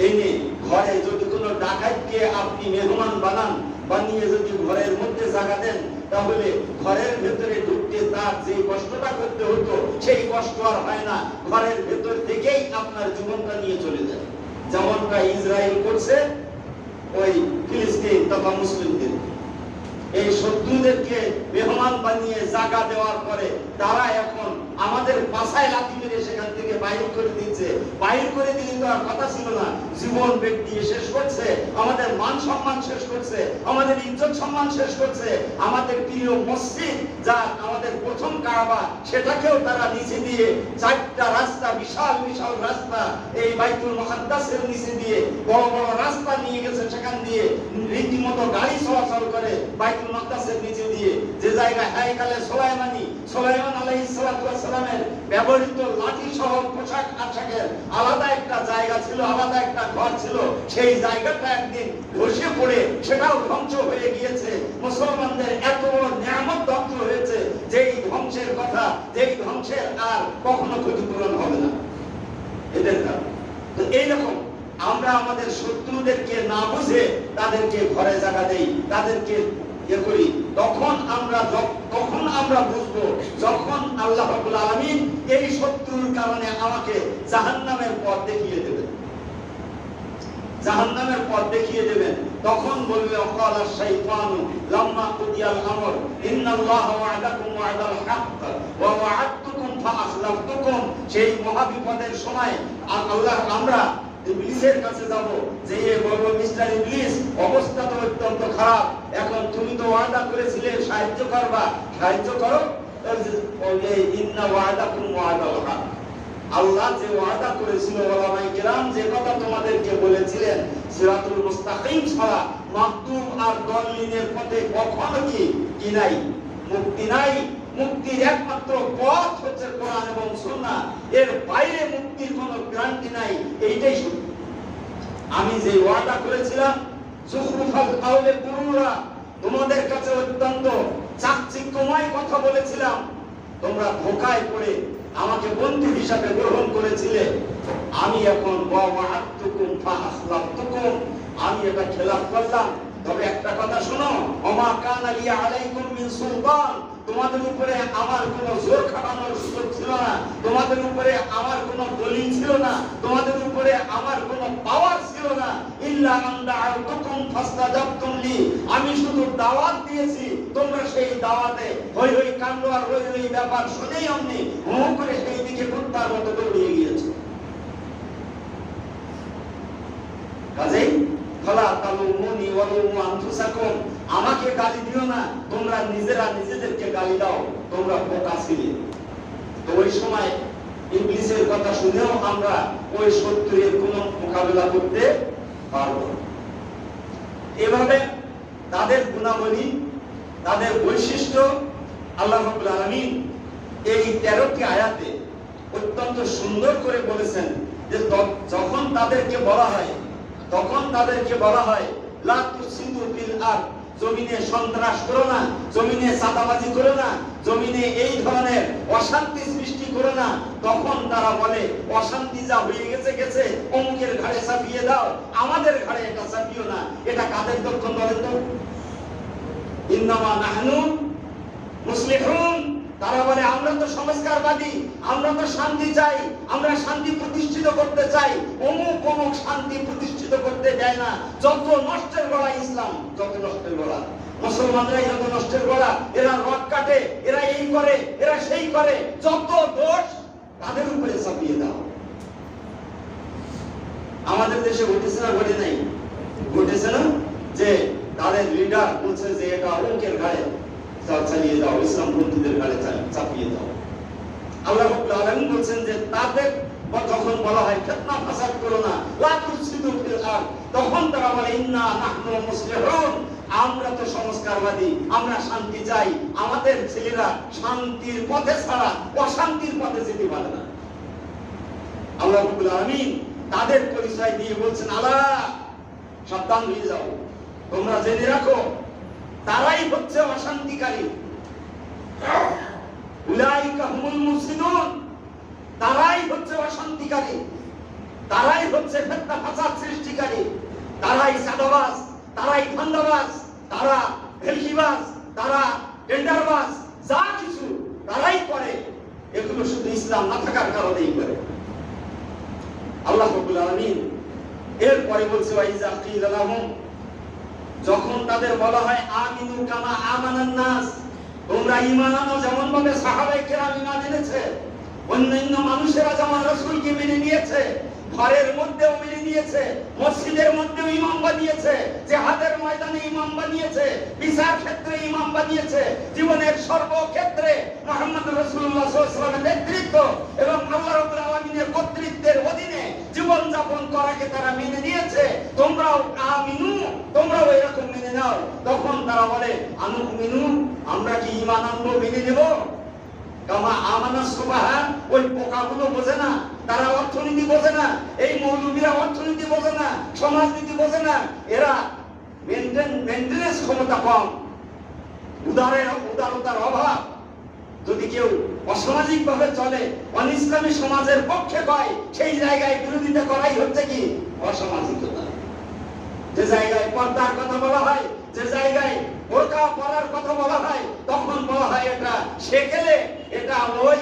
এনে, ঘরে যদি কোনো ডাকাতকে আপনি মেহমান বানান, বানিয়ে যদি ঘরের মধ্যে জায়গা দেন, তাহলে ঘরের ভেতরে ঢুকতে তার যে কষ্টটা করতে হতো সেই কষ্ট আর হয় না, ঘরের ভেতর থেকেই আপনার জীবনটা নিয়ে চলে যায়। যেমনটা ইসরায়েল করছে ওই ফিলিস্তিন তথা মুসলিমদের। এই শত্রুদেরকে মেহমান বানিয়ে জায়গা দেওয়ার পরে তারা এখন আমাদের পাছায় লাথি মেরে সেখান থেকে বাইর করে দিচ্ছে। বাইর করে দিলে তো আর কথা ছিল না, জীবন ব্যক্তি শেষ করছে, আমাদের মান সম্মান শেষ করছে, আমাদের ইজ্জত সম্মান শেষ করছে, আমাদের প্রিয় মসজিদ যা আমাদের প্রথম কাবা সেটাকেও তারা নিচে দিয়ে 4টা রাস্তা, বিশাল বিশাল রাস্তা, এই বাইতুল মুকাদ্দাসের নিচে দিয়ে বড় বড় রাস্তা নিয়ে গেছে, সেখান দিয়ে রীতিমতো গাড়ি চলাচল করে বাইতুল মুকাদ্দাসের নিচে দিয়ে, যে জায়গায় হাইকালে সুলাইমান আলাইহিস সালাতু ওয়াস সালামের ব্যবহৃত লাঠি সহ পোশাক আশাকের আলাদা একটা জায়গা ছিল, আলাদা একটা ঘর ছিল, সেই জায়গাটা একদিন ধসে পড়ে সেটাও ধ্বংস হয়ে গিয়েছে। মুসলমানদের এত বড় নিয়ামত ধ্বংস হয়েছে, যেই ধ্বংসের কথা, যেই ধ্বংসের আর কখনো ক্ষতিপূরণ হবে না এদের কারণে। তো এইরকম আমরা আমাদের শত্রুদেরকে না বুঝে তাদেরকে ঘরে জায়গা দেই, তাদেরকে করি, তখন আমরা বুঝবো যখন আল্লাহ রাব্বুল আলামিন এই শত্রুর কারণে আমাকে জাহান্নামের পথ দেখিয়ে দেবেন, জাহান্নামের পথ দেখিয়ে দেবেন। তখন বলবে ওয়াকালা শাইতানু লাম্মা কুদিয়াল আমর ইন্নাল্লাহা ওয়া'আদাকুম ওয়া'দাল হক ওয়া ওয়া'আদতুকুম ফাআখলাফতুকুম। সেই মহাবিপদের সময় আল্লাহ আমরা ইবলিসের কাছে যাব, যে বলবো মিস্টার ইবলিস, অবস্থা তো অত্যন্ত খারাপ, এখন তুমি তো ওয়াদা করেছিলে সাহায্য করবা, সাহায্য করো। বলবে ইন্না ওয়া'আদাকুম ওয়া'দাল হক, আল্লাহ যে ওয়াদা করেছিল, ওলামায়ে কেরাম যে কথা তোমাদেরকে বলেছিলেন, সিরাতুল মুস্তাকিম ছাড়া মাকতুম আর দলিনের পথে কখনো কি নাই, মুক্তি নাই। মুক্তির একমাত্র পথ হচ্ছে কোরআন এবং সুন্নাহ, এর বাইরে মুক্তির কোনো গ্যারান্টি নাই। এইটাই সত্য। আমি যে ওয়াদা করেছিলাম যুখরুফাল কাওলে গুরুরা, তোমাদের কাছে অত্যন্ত চাকচিক্যময় কথা বলেছিলাম, তোমরা ধোঁকায় পড়ে আমাকে বন্ধু হিসাবে গ্রহণ করেছিলে। আমি এখন ওয়া'আদতুকুম ফাআখলাফতুকুম, আমি এটা খেলাফ করলাম। তবে একটা কথা শোনো, ওমা কানা লি আলাইকুম মিন সুলতান, তোমাদের উপরে আমার কোনো জোর খাটানোর সুযোগ ছিল না, তোমাদের উপরে আমার কোনো দলিল ছিল না, তোমাদের উপরে আমার কোনো পাওয়ার ছিল না। ইল্লা আন দা'আতুকুম ফাস্তাজাবতুম লি, আমি শুধু দাওয়াত দিয়েছি, তোমরা সেই দাওয়াতে হই হই কাণ্ড আর হই হই ব্যাপার শুনেই অমনি হু করে সেই দিকে কুত্তার মতো দৌড়িয়ে গিয়েছো। কাজেই ফালা তালুমুনি ওয়ালুমু আনফুসাকুম, আমাকে গালি দিও না, তোমরা নিজেরা নিজেদেরকে গালি দাও, তোমরা বোকা ছিলে। তো ওই সময় ইবলিসের কথা শুনেও আমরা ওই শত্রুর কোনো মোকাবেলা করতে পারবো না। এভাবে তাদের গুণাবলী, তাদের বৈশিষ্ট্য আল্লাহ রাব্বুল আলামিন এই 13টি আয়াতে অত্যন্ত সুন্দর করে বলেছেন যে যখন তাদেরকে বলা হয়, তখন তাদেরকে বলা হয় লা তুসিদু ফিল আরদ, জমিনে সন্ত্রাস করো না, জমিনে চাঁদাবাজি করো না, জমিনে এই ধরনের অশান্তি সৃষ্টি করো না। তখন তারা বলে অশান্তি যা হয়ে গেছে গেছে, অমুকের ঘাড়ে চাপিয়ে দাও, আমাদের ঘাড়ে এটা চাপিও না। এটা কাদের লক্ষণ বলেন তো? ইন্নামা নাহনু মুসলিহুন, তারা বলে আমরা তো সংস্কারবাদী, আমরা তো শান্তি চাই, আমরা শান্তি প্রতিষ্ঠিত করতে চাই। অমুক অমুক শান্তি প্রতিষ্ঠিত করতে দেয় না। যত নষ্টের গোড়া ইসলাম, যত নষ্টের গোড়া মুসলমানরাই, যত নষ্টের গোড়া, এরা রড কাটে, এরা এই করে, এরা সেই করে, যত দোষ তাদের উপরে চাপিয়ে দাও। আমাদের দেশে ঘটেছে না, ঘটে নাই? ঘটেছে না যে তাদের লিডার বলছে যে এটা অমুকের ঘাড়ে চালিয়ে দাও, ইসলামপন্থীদের ঘাড়ে চাপিয়ে দাও। আল্লাহ রাব্বুল আলামিন বলছেন যে তাদের যখন বলা হয় ফিতনা ফাসাদ করো না, লা তুসিদু ফিল আরদ, তখন তারা বলে ইন্না নাহনু মুসলিহুন, আমরা তো সংস্কারবাদী, আমরা শান্তি চাই, আমাদের ছেলেরা শান্তির পথে ছাড়া অশান্তির পথে যেতে পারে না। আল্লাহ রাব্বুল আলামিন তাদের পরিচয় দিয়ে বলছেন আলা, সাবধান হয়ে যাও, তোমরা জেনে রাখো তারাই হচ্ছে অশান্তিকারী। উলাইকা হুমুল মুফসিদুন, তারাই হচ্ছে অশান্তিকারী, তারাই হচ্ছে ফিতনা ফাসাদ সৃষ্টিকারী, তারাই চাঁদাবাজ, তারাই ধান্দাবাজ, তারা ভেলকিবাজ, তারা টেন্ডারবাজ, যা কিছু তারাই করে। এগুলো শুধু ইসলাম না থাকার কারণেই করে। আল্লাহ রাব্বুল আলামিন এরপরে বলছে ওয়াইজা কিলা লাহুম, যখন তাদের বলা হয় আমিনু কামা আমানান নাস, তোমরা ঈমান আনো যেমন ভাবে সাহাবায়ে কেরাম ঈমান এনেছে, অন্যান্য মানুষেরা যেমন রাসূলকে মেনে নিয়েছে, ঘরের মধ্যেও মেনে নিয়েছে, মসজিদের মধ্যেও ইমাম বানিয়েছে, জিহাদের ময়দানে ইমাম বানিয়েছে, বিচার ক্ষেত্রে ইমাম বানিয়েছে, জীবনের সর্বক্ষেত্রে মুহাম্মদ রাসূলুল্লাহ সাল্লাল্লাহু আলাইহি ওয়াসাল্লামের নেতৃত্ব এবং আল্লাহ রাব্বুল আলামিনের কর্তৃত্বের অধীনে জীবন যাপন করাকে তারা মেনে নিয়েছে। তোমরাও আমিনু, তোমরাও এরকম মেনে নাও। তখন তারা বলে আনুমিনু, আমরা কি ঈমান আনবো, মেনে নেব। কামা আমানা সুবাহা, ওই পোকাগুলো বোঝে না, তারা অর্থনীতি বোঝে না, এই মৌলবীরা অর্থনীতি বোঝে না, সমাজনীতি বোঝে না, এরা মেইনটেনেন্স ক্ষমতা কম, উদারতার অভাব। যদি কেউ অসামাজিক ভাবে চলে, অনিসলামী সমাজের পক্ষে কয়, সেই জায়গায় বিরোধিতা করাই হচ্ছে কি অসামাজিকতা। যে জায়গায় পর্দার কথা বলা হয়, যে জায়গায় বোরকা পরার কথা বলা হয়, তখন বলা হয় এটা সেকেলে, এটা ওই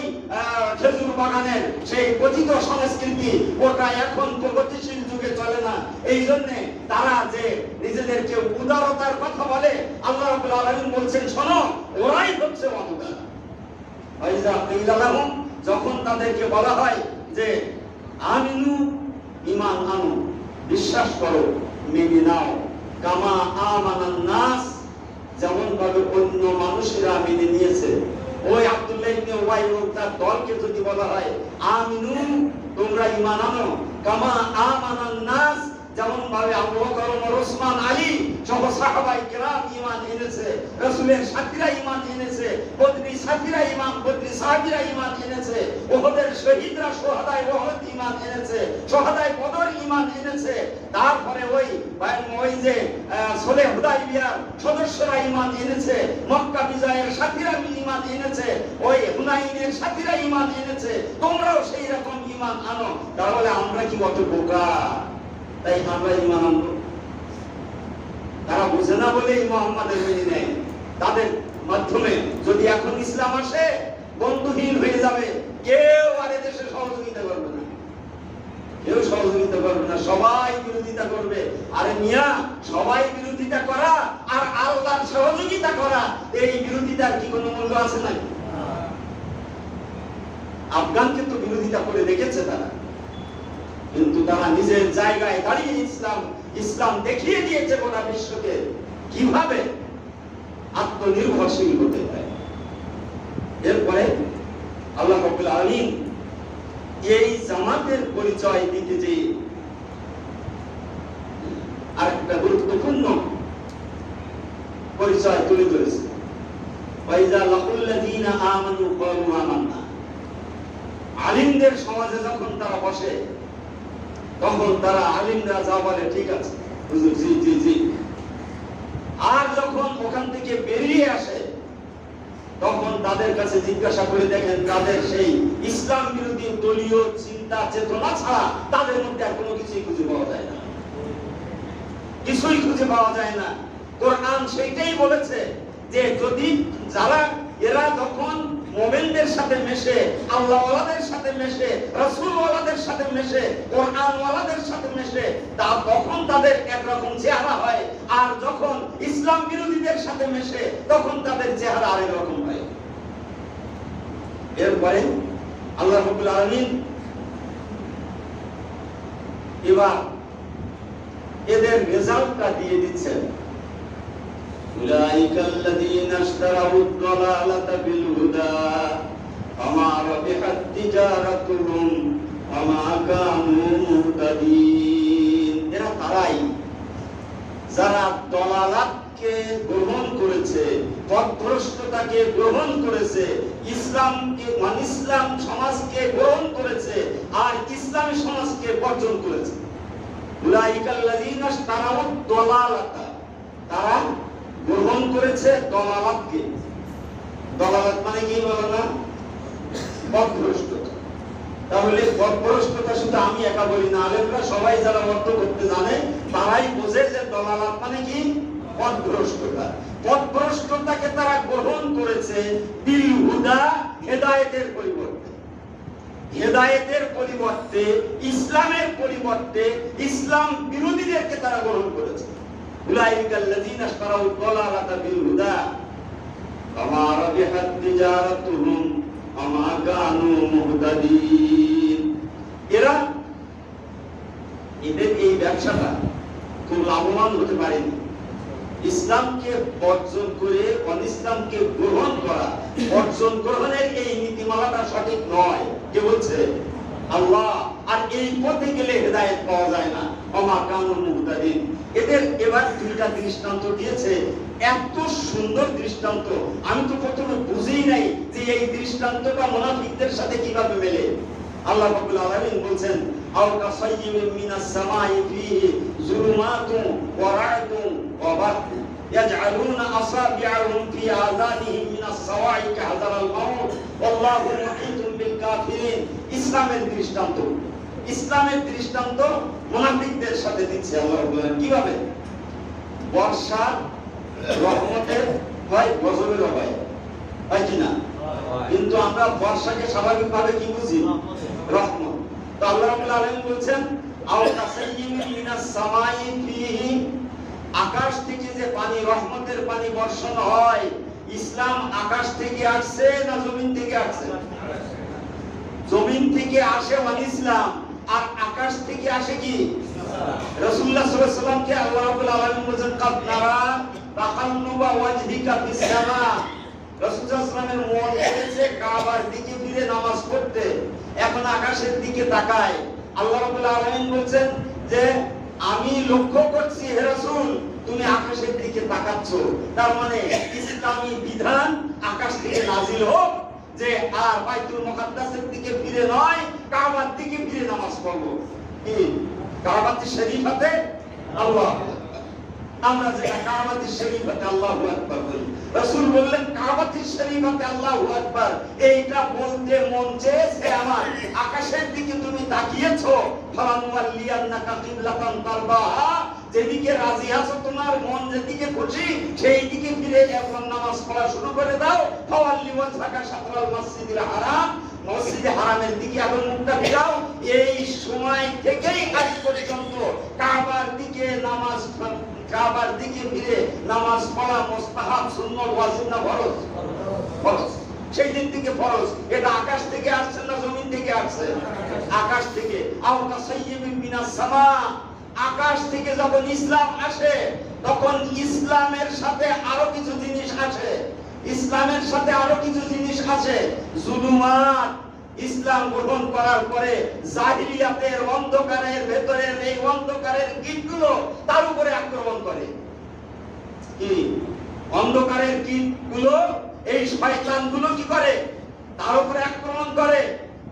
খেজুর বাগানের সেই কথিত সংস্কৃতি, ওটা এখন প্রগতিশীল যুগে চলে না। এই জন্য তারা যে নিজেদেরকে উদারতার কথা বলে, আল্লাহ রাব্বুল আলামিন বলছেন শোনো, ওরাই হচ্ছে অনুদার। ওয়াইজা কিলা লাহুম, যখন তাদেরকে বলা হয় যে আমিনু, ঈমান আনো, বিশ্বাস করো, মেনে নাও, কামা আমানান নাস, যেমন ভাবে অন্য মানুষেরা মেনে নিয়েছে। ওই আব্দুল্লাহ ইবনে উবাই এবং তার দলকে যদি বলা হয় আমিনু, তোমরা ঈমান আনো, কামা আমানান নাস, যেমন ভাবে আবু বকর, ওমর, ওসমান, আলী সহ সাহাবায়ে কেরাম ঈমান এনেছে, রাসূলের সাথীরা ঈমান এনেছে, বদরি সাথীরা বদরি সাহাবীরা ঈমান এনেছে, উহুদের শহীদরা শুহাদায়ে উহুদ ঈমান এনেছে, শুহাদায়ে বদর ঈমান এনেছে। তারপরে ওই যে সুলহ হুদাইবিয়ার সদস্যরা ঈমান এনেছে, মক্কা বিজয়ের সাথীরা ঈমান এনেছে, ওই হুনাইনের সাথীরা ঈমান এনেছে। তোমরাও সেই রকম ঈমান আনো। তাহলে আমরা কি কত বোকা? তাই আমরা ঈমান আনবো? তারা বুঝে না বলেই মুহাম্মাদের মেনে নেয়। তাদের মাধ্যমে যদি এখন ইসলাম আসে, বন্ধুহীন হয়ে যাবে, কেউ আর দেশে সহযোগিতা করবে না, কেউ সহযোগিতা করবে না, সবাই বিরোধিতা করবে। আরে মিয়া, সবাই বিরোধিতা করা আর আল্লাহর সহযোগিতা করা, এই বিরোধিতার কি কোনো মূল্য আছে নাকি? আফগানকে তো বিরোধিতা করে দেখেছে তারা, কিন্তু তারা নিজের জায়গায় দাঁড়িয়ে ইসলাম দেখিয়ে দিয়েছে গোটা বিশ্বকে কিভাবে আত্মনির্ভরশীল হতে হয়। এরপরে আল্লাহ রাব্বুল আলামিন এই জামাতের পরিচয় দিতে যে আরেকটা গুরুত্বপূর্ণ পরিচয় তুলে ধরেছে, ওয়াইজা লাকুল্লাযীনা আমানু ক্বালু আমান্না। আলিমদের সমাজে যখন তারা বসে, তখন তারা আলিমরা যা বলে ঠিক আছে হুজুর, জি জি জি। আর যখন ওখান থেকে বেরিয়ে আসে, তখন তাদের কাছে জিজ্ঞাসা করে দেখেন, তাদের সেই ইসলাম বিরোধী দলীয় চিন্তা চেতনা ছাড়া তাদের মধ্যে আর কোনো কিছুই খুঁজে পাওয়া যায় না, কিছুই খুঁজে পাওয়া যায় না। কোরআন সেইটাই বলেছে যে যদি এরা যখন মুমিনদের সাথে মেশে, আল্লাহ ওয়ালাদের সাথে মেশে, রাসূল ওয়ালাদের সাথে মেশে, কোরআন ওয়ালাদের সাথে মেশে, তখন তাদের একরকম চেহারা হয়। আর যখন ইসলাম বিরোধীদের সাথে মেশে, তখন তাদের চেহারা আরেক রকম হয়। এরপরে আল্লাহ রাব্বুল আলামিন এবার এদের রেজাল্টটা দিয়ে দিচ্ছেন। উলাইকাল্লাযীনা ইশতারাউদ দালালাতা বিল হুদা ফামা রাবিহাত তিজারাতুহুম ওয়ামা কানু মুহতাদিন। এরা তারাই যারা দলালাতকে গ্রহণ করেছে, পথভ্রষ্টতাকে গ্রহণ করেছে, ইসলাম সমাজকে গ্রহণ করেছে, আর ইসলামী সমাজকে বর্জন করেছে। উলাইকাল্লাযীনা ইশতারাউদ দালালাতা, তারা গ্রহণ করেছে দলালাতকে। দলালাত মানে কি বলো না? পথভ্রষ্টতা। তাহলে পথভ্রষ্টতা শুধু আমি একা বলি না, আলেমরা সবাই যারা অর্থ করতে জানে তারাই বোঝে যে দলালাত মানে কি? পথভ্রষ্টতা। পথভ্রষ্টতাকে তারা গ্রহণ করেছে বিল হুদা, হেদায়েতের পরিবর্তে। হেদায়েতের পরিবর্তে, ইসলামের পরিবর্তে ইসলাম বিরোধীদেরকে তারা গ্রহণ করেছে। উলাইকাল্লাযীনা ইশতারাউদ দালালাতা বিল হুদা ফামা রাবিহাত তিজারাতুহুম ওয়ামা কানু মুহতাদিন। এদের এই ব্যবসাটা খুব লাভবান হতে পারেনি। ইসলামকে বর্জন করে অনিসলামকে গ্রহণ করা, বর্জন গ্রহণের এই নীতিমালাটা সঠিক নয়। কে বলছে? আল্লাহ। আর এই পথে গেলে হেদায়েত পাওয়া যায় না। ওয়ামা কানু মুহতাদিন। এদের এবার দুইটা দৃষ্টান্ত দিয়েছে, এত সুন্দর দৃষ্টান্ত, আমি তো প্রথমে বুঝেই নাই যে এই দৃষ্টান্তটা মুনাফিকদের সাথে কিভাবে মেলে। আল্লাহ রাব্বুল আলামিন বলছেন, আও কাসাইয়্যিমিন মিনাস সামাই ফীহি যুলুমাতুন ওয়া রা'দুন ওয়া বারকুন ইয়াজআলুনা আসাবি'আহুম ফী আযানিহিম মিনাস সাওয়াইকি হাযারাল মাউত ওয়াল্লাহু মুহীতুন বিল কাফিরিন। ইসলামের দৃষ্টান্ত মুনাফিকদের সাথে দিচ্ছে আল্লাহ রাব্বুল আলামিন। কিভাবে? বর্ষা রহমতের হয়, গজবেরও হয়, হয় কিনা? কিন্তু আমরা বর্ষাকে স্বাভাবিকভাবে কি বুঝি? রহমত। তো আল্লাহ রাব্বুল আলামিন বলছেন আও কাসাইয়্যিমিন মিনাস সামাই ফীহি, আকাশ থেকে যে পানি, রহমতের পানি বর্ষণ হয়, ইসলাম আকাশ থেকে আসছে না জমিন থেকে আসছে? জমিন থেকে আসে মানে ইসলাম, আর আকাশ থেকে আসে কি? রাসূলুল্লাহ সাল্লাল্লাহু আলাইহি ওয়াসাল্লামকে আল্লাহ রাব্বুল আলামিন বলেন কাদ নারা তাকাল্লুবা ওয়াজহিকা ফিস সামা, রাসূলুল্লাহ সাল্লাল্লাহু আলাইহি ওয়াসাল্লামের মন চেয়েছে কাবার দিকে ফিরে নামাজ পড়তে, এখন আকাশের দিকে তাকায়। আল্লাহ রাব্বুল আলামিন বলেন যে আমি লক্ষ্য করছি হে রাসূল তুমি আকাশের দিকে তাকাচ্ছ, তার মানে ইসলামী বিধান আকাশ থেকে নাজিল হোক যে আর বাইতুল মুকাদ্দাসের দিকে ফিরে নয়, কাবার দিকে ফিরে নামাজ পড়বো। কি কাবাতি শরীফাতে আল্লাহ, আমরা যেটা কাবাতি শরীফাতে আল্লাহু আকবার বলি, রাসূল বললেন কাবাতি শরীফাতে আল্লাহু আকবার, এইটা বলতে মন চেয়েছে আমার, আকাশের দিকে তুমি তাকিয়েছো, ফালানুওয়াল্লিয়ান্নাকা কিবলাতান তারদাহা, যেদিকে রাজি আছো, তোমার মন যেদিকে খুশি সেই দিকে ফিরে এখন নামাজ পড়া শুরু করে দাও। ফাওয়াল্লি ওয়াজহাকা শাতরাল মাসজিদিল হারাম, মসজিদে হারামের দিকে এখন মুখটা ফিরাও। এই সময় থেকেই আজ পর্যন্ত কাবার দিকে নামাজ, কাবার দিকে ফিরে নামাজ পড়া মুস্তাহাব, সুন্নাত, ওয়াজিব না ফরজ? ফরজ। সেই দিন থেকে ফরজ। এটা আকাশ থেকে আসছে না জমিন থেকে আসছে? আকাশ থেকে। আও কাসাইয়্যিমিন মিনাস সামা, আকাশ থেকে যখন ইসলাম আসে তখন ইসলামের সাথে আরো কিছু জিনিস আসে, ইসলামের সাথে আরো কিছু জিনিস আছে। জুলুমাত, ইসলাম গ্রহণ করার পরে জাহিলিয়াতের অন্ধকারের ভেতরের এই অন্ধকারের কীটগুলো তার উপরে আক্রমণ করে। কি অন্ধকারের কীটগুলো, এই শয়তানগুলো কি করে? তার উপরে আক্রমণ করে।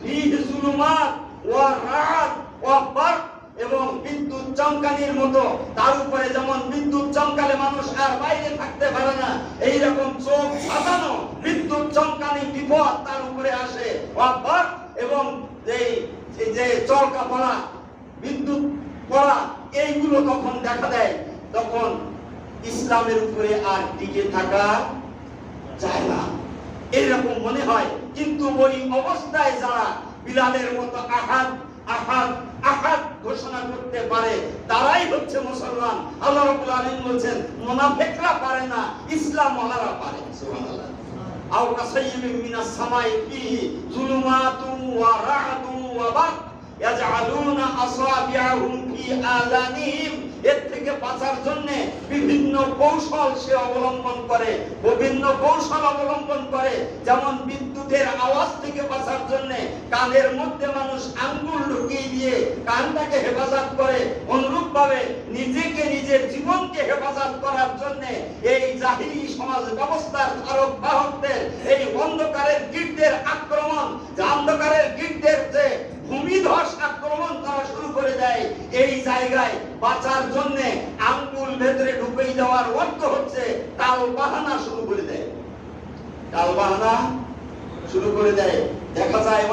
ফিহি জুলুমাত ওয়া রাআদ ওয়া বারক, এবং বিদ্যুৎ চমকানির মতো, তার উপরে যেমন বিদ্যুৎ চমকালে মানুষ আর বাইরে থাকতে পারে না, এই রকম চোখ ধাঁধানো বিদ্যুৎ চমকানি বিপদ তার উপরে আসে। বারক, এবং এই যে চরকা পড়া, বিদ্যুৎ পড়া, এইগুলো তখন দেখা দেয়, তখন ইসলামের উপরে আর টিকে থাকা যায় না, এইরকম মনে হয়। কিন্তু ওই অবস্থায় যারা বিলালের মতো আহাদ আহাদ আহাদ ঘোষণা করতে পারে তারাই হচ্ছে মুসলমান। আল্লাহ রাব্বুল আলামিন বলেন মুনাফিকরা পারে না, ইসলাম ওয়ালারা পারে। সুবহানাল্লাহ। আও কাসাইয়্যিমিন মিনাস সামাই ফীহি যুলুমাতুন ওয়া রা'দুন ওয়া বারক ইয়াজআলুনা আসাবিআহুম ফী আযানিহিম, এর থেকে বাঁচার জন্য বিভিন্ন কৌশল সে অবলম্বন করে, বিভিন্ন কৌশল অবলম্বন করে। যেমন বিদ্যুতের আওয়াজ থেকে বাঁচার জন্য কানের মধ্যে মানুষ আঙ্গুল ঢুকিয়ে দিয়ে কানটাকে হেফাজত করে, অনুরূপ ভাবে নিজেকে, নিজের জীবনকে হেফাজত করার জন্য এই জাহিলি সমাজ ব্যবস্থার ধারক বাহকদের এই অন্ধকারের কীটদের আক্রমণ, অন্ধকারের কীটদের যে ভূমিধস আক্রমণ করা শুরু করে দেয়, এই জায়গায় বাঁচার জন্য আঙ্গুল ভেতরে ঢুকিয়ে দেওয়ার অর্থ হচ্ছে টাল বাহানা শুরু করে দেয়, টাল বাহানা শুরু করে দেয়। দেখা যায়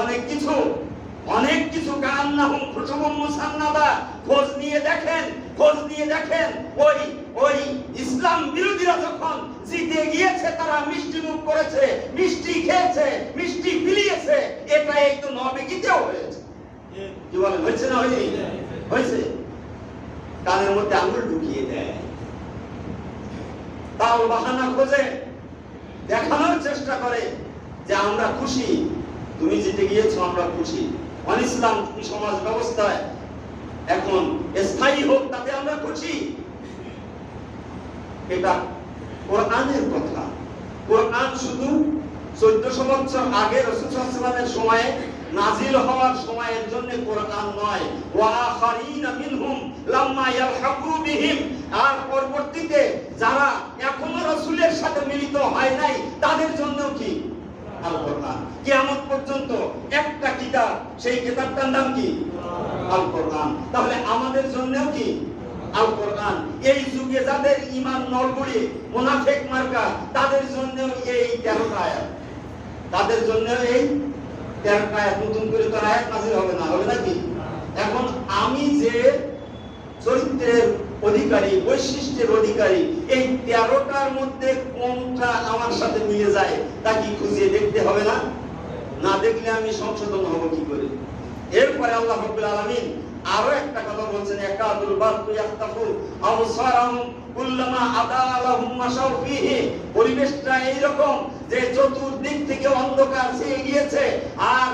অনেক কিছু কান্নাহুম খুশুবুম মুসান্নাদা, খোঁজ নিয়ে দেখেন ওই ইসলাম বিরোধীরা যখন জিতে গিয়েছে, তারা মিষ্টি মুখ করেছে, মিষ্টি খেয়েছে, মিষ্টি বিলিয়েছে, এটা এই তো নবীগীতেও হয়েছে। কি বলেন, হয়েছে না হয়নি? হয়েছে। কানের মধ্যে আঙুল ঢুকিয়ে দেয়, তাও বাহানা খোঁজে, দেখানোর চেষ্টা করে যে আমরা খুশি, তুমি জিতে গিয়েছো, আমরা খুশি। ইসলাম সমাজ ব্যবস্থায় এখন স্থায়ী হোক, তাতে আমরা খুশি। এটা কোরআনের কথা। কোরআন শুধু 1400 বছর আগে রাসূল সাল্লাল্লাহু আলাইহি ওয়াসাল্লামের সময়ে নাজিল হওয়ার সময়ের জন্য কোরআন নয়। ওয়া আখারিনা মিনহুম লাম্মা ইয়ালহাকু বিহিম, আর পরবর্তীতে যারা এখনো রাসূলের সাথে মিলিত হয় নাই তাদের জন্য কি আল কোরআন। কিয়ামত পর্যন্ত একটা কিতাব, সেই কিতাবটার নাম কি? আল কোরআন। তাহলে আমাদের জন্যও কি আল কোরআন। এই যুগে যাদের ঈমান নড়বড়ে, মুনাফিক মার্কা, তাদের জন্যও এই 13টা আয়াত, তাদের জন্য এই 13টা আয়াত। নতুন করে তো আয়াত নাযিল হবে না, হবে নাকি? এখন আমি যে চরিত্রের অধিকারী, বৈশিষ্ট্যের অধিকারী, এই 13টার মধ্যে কোনটা আমার সাথে মিলে যায় তা কি খুঁজে দেখতে হবে না? না দেখলে আমি সংশোধন হব কি করে? এরপরে আল্লাহ রাব্বুল আলামিন আরো একটা কথা বলছেন, একাদুল বারকু ইয়াখতাফু আবসারাহুম কুল্লামা আদালাহুম মাশাউ ফিহি। পরিবেশটা এইরকম যে চতুর্দিক থেকে অন্ধকার ছেয়ে গিয়েছে, আর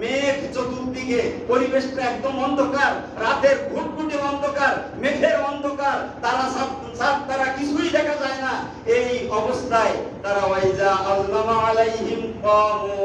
মেঘ চতুর্দিকে, পরিবেশটা একদম অন্ধকার, রাতের ঘুটঘুটে অন্ধকার, মেঘের অন্ধকার, তারা কিছুই দেখা যায় না। এই অবস্থায় তারা ওয়াইজা আযলামা আলাইহিম কামু,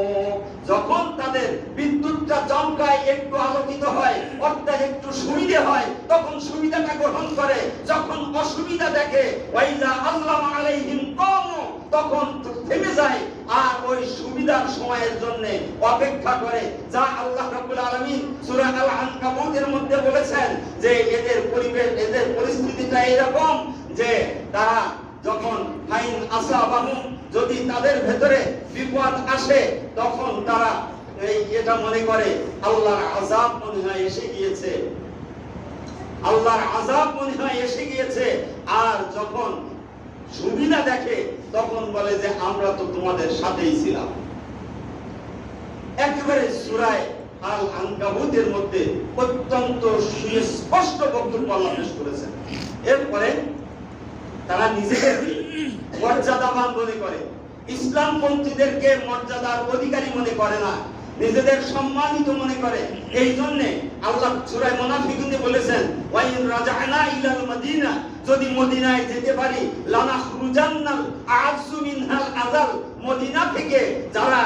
যখন তাদের বিদ্যুৎটা চমকায়, একটু আলোকিত হয়, অর্থাৎ একটু সুবিধা হয়, তখন সুবিধাটা গ্রহণ করে। যখন অসুবিধা দেখে ওয়াইজা আযলামা আলাইহিম কামু, তখন থেমে যায় আর ওই সুবিধার সময়ের জন্য অপেক্ষা করে। যা আল্লাহ রাব্বুল আলামিন সূরা আল আনকাবুতের মধ্যে বলেছেন যে এদের পরিবেশ, এদের পরিস্থিতিটা এরকম যে তারা যখন ফাইন আসাবাহুম, যদি তাদের ভেতরে বিপদ আসে, তখন তারা এটা মনে করে আল্লাহর আযাব মনে হয় এসে গিয়েছে, আল্লাহর আযাব মনে হয় এসে গিয়েছে। আর যখন সুবিধা দেখে তখন বলে যে আমরা তো তোমাদের সাথেই ছিলাম। একেবারে সূরা আল আনকাবুতের মধ্যে অত্যন্ত সুস্পষ্ট বক্তব্য আল্লাহ পেশ করেছেন। এরপরে তারা নিজেদেরকে মর্যাদাবান মনে করে, ইসলামপন্থীদেরকে মর্যাদার অধিকারী মনে করে না, নিজেদের সম্মানিত মনে করে। এই জন্য আল্লাহ সূরা মুনাফিকুনে বলেছেন ওয়াইন রাজানা ইলাল মাদিনা, যদি মদিনায় যেতে পারি, লানাখরুজান্নাল আযু মিনহাল আযাল, মদিনা থেকে যারা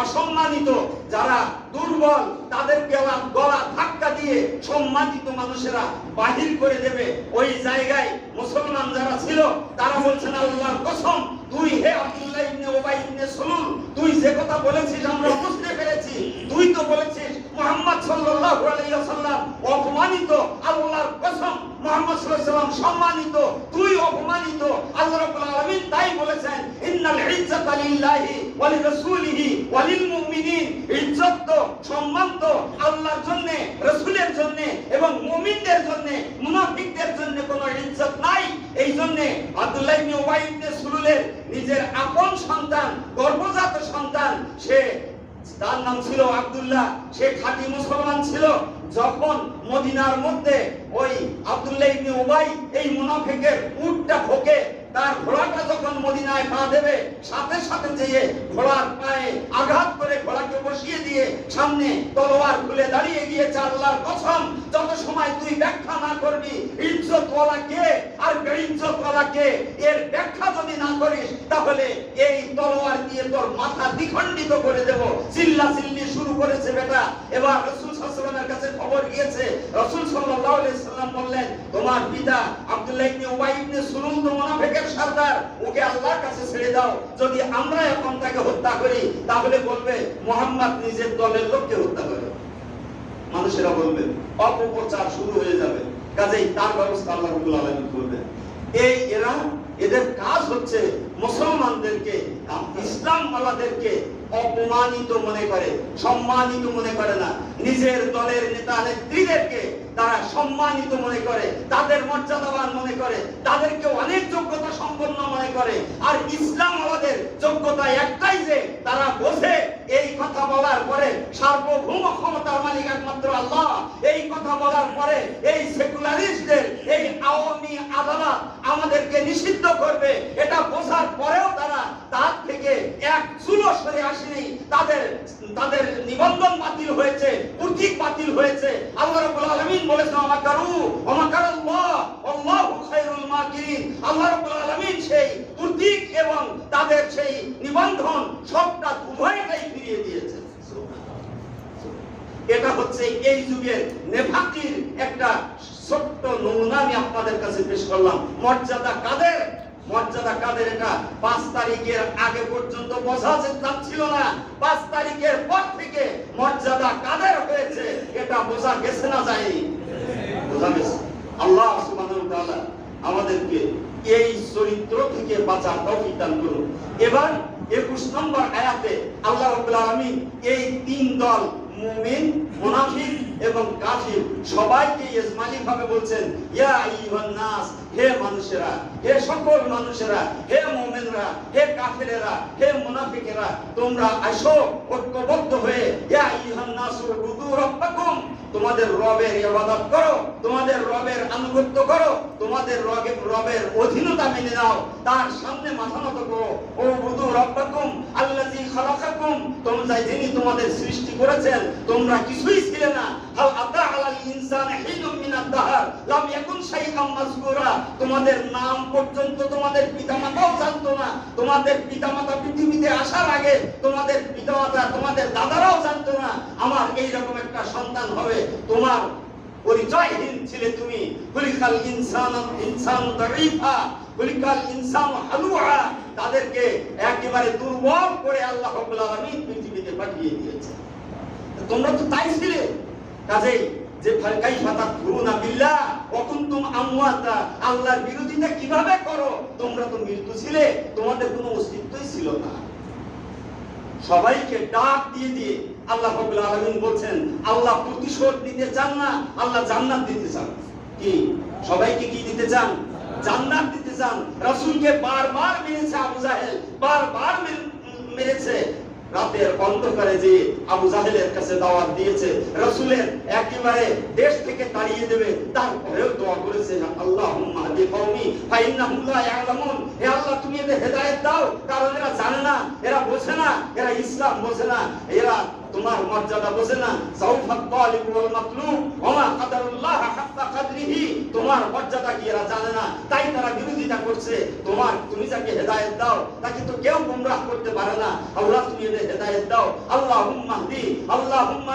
অসম্মানিত, যারা দুর্বল, তাদেরকে গলা ধাক্কা দিয়ে সম্মানিত মানুষেরা বাহির করে দেবে। ওই জায়গায় মুসলমান যারা ছিল তারা বলছেন আল্লাহর কসম, তুই হে আব্দুল্লাহ ইবনে উবাই ইবনে সুলুল, তুই যে কথা বলেছিস আমরা বুঝতে পেরেছি। তুই তো বলেছিস মুহাম্মদ সাল্লাল্লাহু আলাইহি ওয়াসাল্লাম অপমানিত, আল্লাহর কসম মুহাম্মদ সাল্লাল্লাহু আলাইহি ওয়াসাল্লাম সম্মানিত, তুই অপমানিত। আল্লাহ রাব্বুল আলামিন তাই বলেছেন ইন্নাল ইজ্জাতা লিল্লাহি ওয়া লিরাসূলিহি ওয়া লিল মুমিনিন, ইজ্জত তো, সম্মান তো আল্লাহর জন্য, রাসূলের জন্য এবং মুমিনদের জন্য, মুনাফিকদের জন্য কোনো ইজ্জত নাই। এই জন্য আব্দুল্লাহ ইবনে উবাই ইবনে সুলুলের নিজের আপন সন্তান, গর্ভজাত সন্তান, তার নাম ছিল আব্দুল্লাহ, সে খাঁটি মুসলমান ছিল। যখন মদিনার মধ্যে ওই আব্দুল্লাহ ইবনে উবাই এই মুনাফিকের উটটা ঠোকে, তার ঘোড়াটা যখন মদিনায় পা দেবে, সাথে সাথে যেয়ে ঘোড়ার পায়ে আঘাত করে ঘোড়াকে বসিয়ে দিয়ে সামনে তলোয়ার খুলে দাঁড়িয়ে গিয়েছে। আল্লাহর কসম, যত সময় তুই ব্যাখ্যা না করবি ইজ্জতওয়ালা কে আর বেইজ্জতওয়ালা কে, এর ব্যাখ্যা যদি না করিস, তাহলে এই তলোয়ার দিয়ে তোর মাথা দ্বিখণ্ডিত করে দেব। চিল্লাচিল্লি শুরু করেছে বেটা। এবার রাসূল সাল্লাল্লাহু আলাইহি ওয়াসাল্লামের কাছে খবর গিয়েছে। রাসূল সাল্লাল্লাহু আলাইহি ওয়াসাল্লাম বললেন, তোমার পিতা আব্দুল্লাহ ইবনে উবাই ইবনে সুলুল তো মুনাফিকের সর্দার, ওকে আল্লাহর কাছে ছেড়ে দাও। যদি আমরা এখন তাকে হত্যা করি, তাহলে বলবে মুহাম্মদ নিজের দলের লোককে হত্যা করে, মানুষেরা বলবে, অপপ্রচার শুরু হয়ে যাবে। কাজেই তার ব্যবস্থা আল্লাহ রাব্বুল আলামিন করবেন। এদের কাজ হচ্ছে মুসলমানদেরকে, ইসলামওয়ালাদেরকে অপমানিত মনে করে, সম্মানিত মনে করে না। নিজের দলের নেতা নেত্রীদেরকে তারা সম্মানিত মনে করে, তাদের মর্যাদাবান মনে করে, তাদেরকে অনেক যোগ্যতা সম্পন্ন মনে করে। আর ইসলাম আমাদের যোগ্যতা একটাই যে তারা বোঝে এই কথা বলার পরে সার্বভৌম ক্ষমতার মালিক একমাত্র আল্লাহ। এই কথা বলার পরে এই সেকুলারিস্টদের এই আওয়ামী আদালত আমাদেরকে নিষিদ্ধ করবে, এটা বোঝার পরেও তারা তার থেকে এক চুলো সরে আসেনি। তাদের নিবন্ধন বাতিল হয়েছে, প্রতীক বাতিল হয়েছে। আল্লাহ রাব্বুল আলামিন বলেছেন আমাকারু আমাকারাল্লাহ আল্লাহু খায়রুল মাকিরিন। আল্লাহ রাব্বুল আলামিন সেই প্রতীক এবং তাদের সেই নিবন্ধন সবটা উভয়টাই ফিরিয়ে দিয়েছেন। এটা হচ্ছে এই যুগের নেফাকির একটা ছোট্ট নমুনা আমি আপনাদের কাছে পেশ করলাম। মর্যাদা কাদের, মর্যাদা কাদের, এটা 5 তারিখের আগে পর্যন্ত বোঝা যাচ্ছিল না। 5 তারিখের পর থেকে মর্যাদা কাদের হয়েছে এটা বোঝা গেছে না যায়নি? বোঝা গেছে। আল্লাহ সুবহানাহু ওয়া তাআলা আমাদেরকে এই চরিত্র থেকে বাঁচার তৌফিক দান করুন। এবার 21 নম্বর আয়াতে আল্লাহ রাব্বুল আলামিন এই 3 দল, মুমিন, মুনাফিক এবং কাফির সবাইকে ইজমালি ভাবে বলছেন, ইয়া আইয়ুহান নাস, হে মানুষেরা, হে সকল মানুষেরা, হে মুমিনরা, হে কাফিরেরা, হে মুনাফিকেরা, তোমরা আসো ঐক্যবদ্ধ হয়ে, ইয়া আইয়ুহান নাস উবুদু রাব্বাকুম, তোমাদের রবের ইবাদত করো, তোমাদের রবের আনুগত্য করো, তোমাদের রবের অধীনতা মেনে নাও, তার সামনে মাথা নত করো। ও বুদু রাব্বাকুম আল্লাযী খালাকাকুম, তোমরা যিনি তোমাদের সৃষ্টি করেছেন, তোমরা কিছুই ছিলে না। হাল আতা আলাল ইনসানি হিনুম মিনাদ দাহর লাম ইয়াকুন শাইআম মাযকুরা, তোমাদের নাম পর্যন্ত তোমাদের পিতামাতাও জানতো না। তোমাদের পিতামাতা পৃথিবীতে আসার আগে তোমাদের পিতামাতা, তোমাদের দাদারাও জানতো না আমার এই রকম একটা সন্তান হবে। তোমার পরিচয়হীন ছিলে তুমি। খুলিকাল ইনসানু দাঈফা, খুলিকাল ইনসানু হালুআ, তাদেরকে একেবারে দুর্বল করে আল্লাহ রাব্বুল আলামিন পৃথিবীতে পাঠিয়ে দিয়েছে। তোমরা তো তাই ছিলে। কাজেই যে কাইফা তাকফুরুনা বিল্লাহ ওয়া কুনতুম আমওয়াতা, আল্লাহর বিরোধিতা কিভাবে করো? তোমরা তো মৃত্যু ছিলে, তোমাদের কোনো অস্তিত্বই ছিল না। সবাইকে ডাক দিয়ে দিয়ে আল্লাহ রাব্বুল আলামিন বলছেন, আল্লাহ প্রতিশোধ দিতে চান না, আল্লাহ জান্নাত দিতে চান। কি সবাইকে কি দিতে চান? জান্নাত দিতে চান। রাসূলকে বারবার মেরেছে আবু জাহেল, বারবার মেরেছে। রাতের অন্ধকারে যে আবু জাহেলের কাছে দাওয়াত দিয়েছে, রাসূলের একেবারে দেশ থেকে তাড়িয়ে দেবে, তারপরেও দোয়া করেছে, আল্লাহুম্মা হাদি কওমি ফাইন্নাহুম লা ইয়ালামুন, হে আল্লাহ তুমি এদের হেদায়েত দাও, কারণ এরা জানে না, এরা বোঝে না, এরা ইসলাম বোঝে না, এরা তোমার মর্যাদা বোঝে না। সাউফাত তালিবু ওয়াল মাতলুব ওয়া মা কাদারুল্লাহ হাক্কা কাদরিহি, তোমার মর্যাদা কি এরা জানে না, তাই তারা বিরোধিতা করছে। তুমি যাকে হেদায়েত দাও তাকে তো কেউ গোমরাহ করতে পারে না। আল্লাহ তুমি এদের হেদায়েত দাও। আল্লাহুম্মা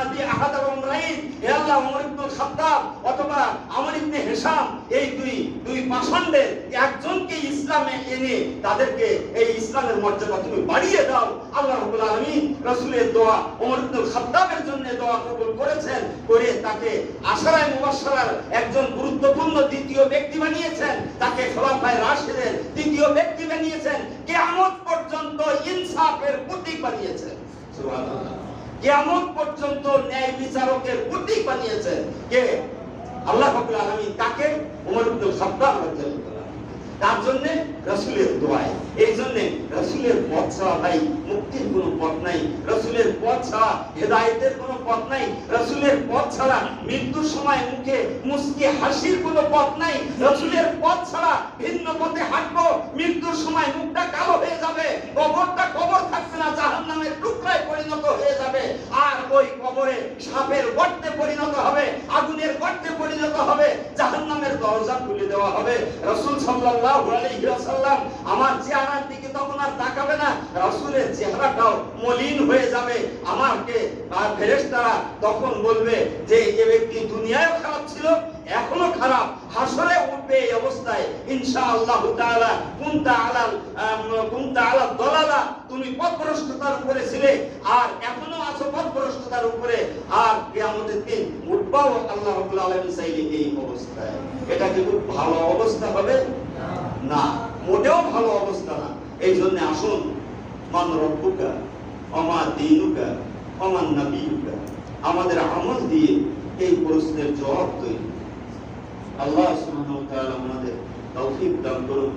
হাদি আহাদাল আমরাইন, হে আল্লাহ ওমর ইবনুল খাত্তাব অথবা আমর ইবনে হিশাম, এই দুই পাষণ্ডের একজনকে ইসলামে এনে তাদেরকে এই ইসলামের মর্যাদা তুমি বাড়িয়ে দাও। আল্লাহ রাব্বুল আলামিন রাসূলের দোয়া ওমর ইবনুল খাত্তাবের জন্য দোয়া কবুল করেছেন, করে তাকে আশারায়ে মুবাশশারার একজন গুরুত্বপূর্ণ দ্বিতীয় ব্যক্তি বানিয়েছেন, তাকে খোলাফায়ে রাশিদের দ্বিতীয় ব্যক্তি বানিয়েছেন, কিয়ামত পর্যন্ত ইনসাফের প্রতীক বানিয়েছেন। সুবহানাল্লাহ। কিয়ামত পর্যন্ত ন্যায় বিচারকের প্রতীক বানিয়েছেন কে? আল্লাহ রাব্বুল আলামিন। তাকে? ওমর ইবনুল খাত্তাব রাদিয়াল্লাহু তাআলা। তার জন্য রাসূলের দোয়ায়। এই জন্য রাসূলের পথ ছাড়া ভাই মুক্তির কোনো পথ নাই, রাসূলের পথ ছাড়া হেদায়েতের কোনো পথ নাই, রাসূলের পথ ছাড়া মৃত্যুর সময় মুখে মুস্কি হাসির কোনো পথ নাই, রাসূলের পথ ছাড়া ভিন্ন পথে হাঁটবো, মৃত্যুর সময় মুখটা কালো হয়ে যাবে, কবরটা কবর থাকবে না, জাহান্নামের টুকরায় পরিণত হয়ে যাবে, আর ওই কবরে সাপের গর্তে পরিণত হবে, আগুনের গর্তে পরিণত হবে, জাহান্নামের দরজা খুলে দেওয়া হবে। রাসূল সাল্লাল্লাহু আলাইহি ওয়াসাল্লাম আমার চেহারার দিকে তখন আর তাকাবে না, রাসূলের চেহারাটাও মলিন হয়ে যাবে। আমাকে ফেরেশতারা তখন বলবে যে এই ব্যক্তি দুনিয়ায়ও খারাপ ছিল, এখনো খারাপ, হাসরে উঠবে এই অবস্থায়, ইনশাআল্লাহ তাআলা কুনতা আলা দালালা, তুমি পথভ্রষ্টতার উপরে ছিলে আর এখনো আছো পথভ্রষ্টতার উপরে, আর কিয়ামতের দিন উঠবাও আল্লাহ রাব্বুল আলামিন চাইলে এই অবস্থায়। এটা কি খুব ভালো অবস্থা হবে? না, মোটেও ভালো অবস্থা না। এই জন্য আসুন, মান রব্বুকা ওমা দীনুকা ওমান নবিয়ুকা, আমাদের আমল দিয়ে এই প্রশ্নের জবাব তৈরি। আল্লাহ সুবহানাহু ওয়া তাআলা আমাদের তৌফিক দান করুন।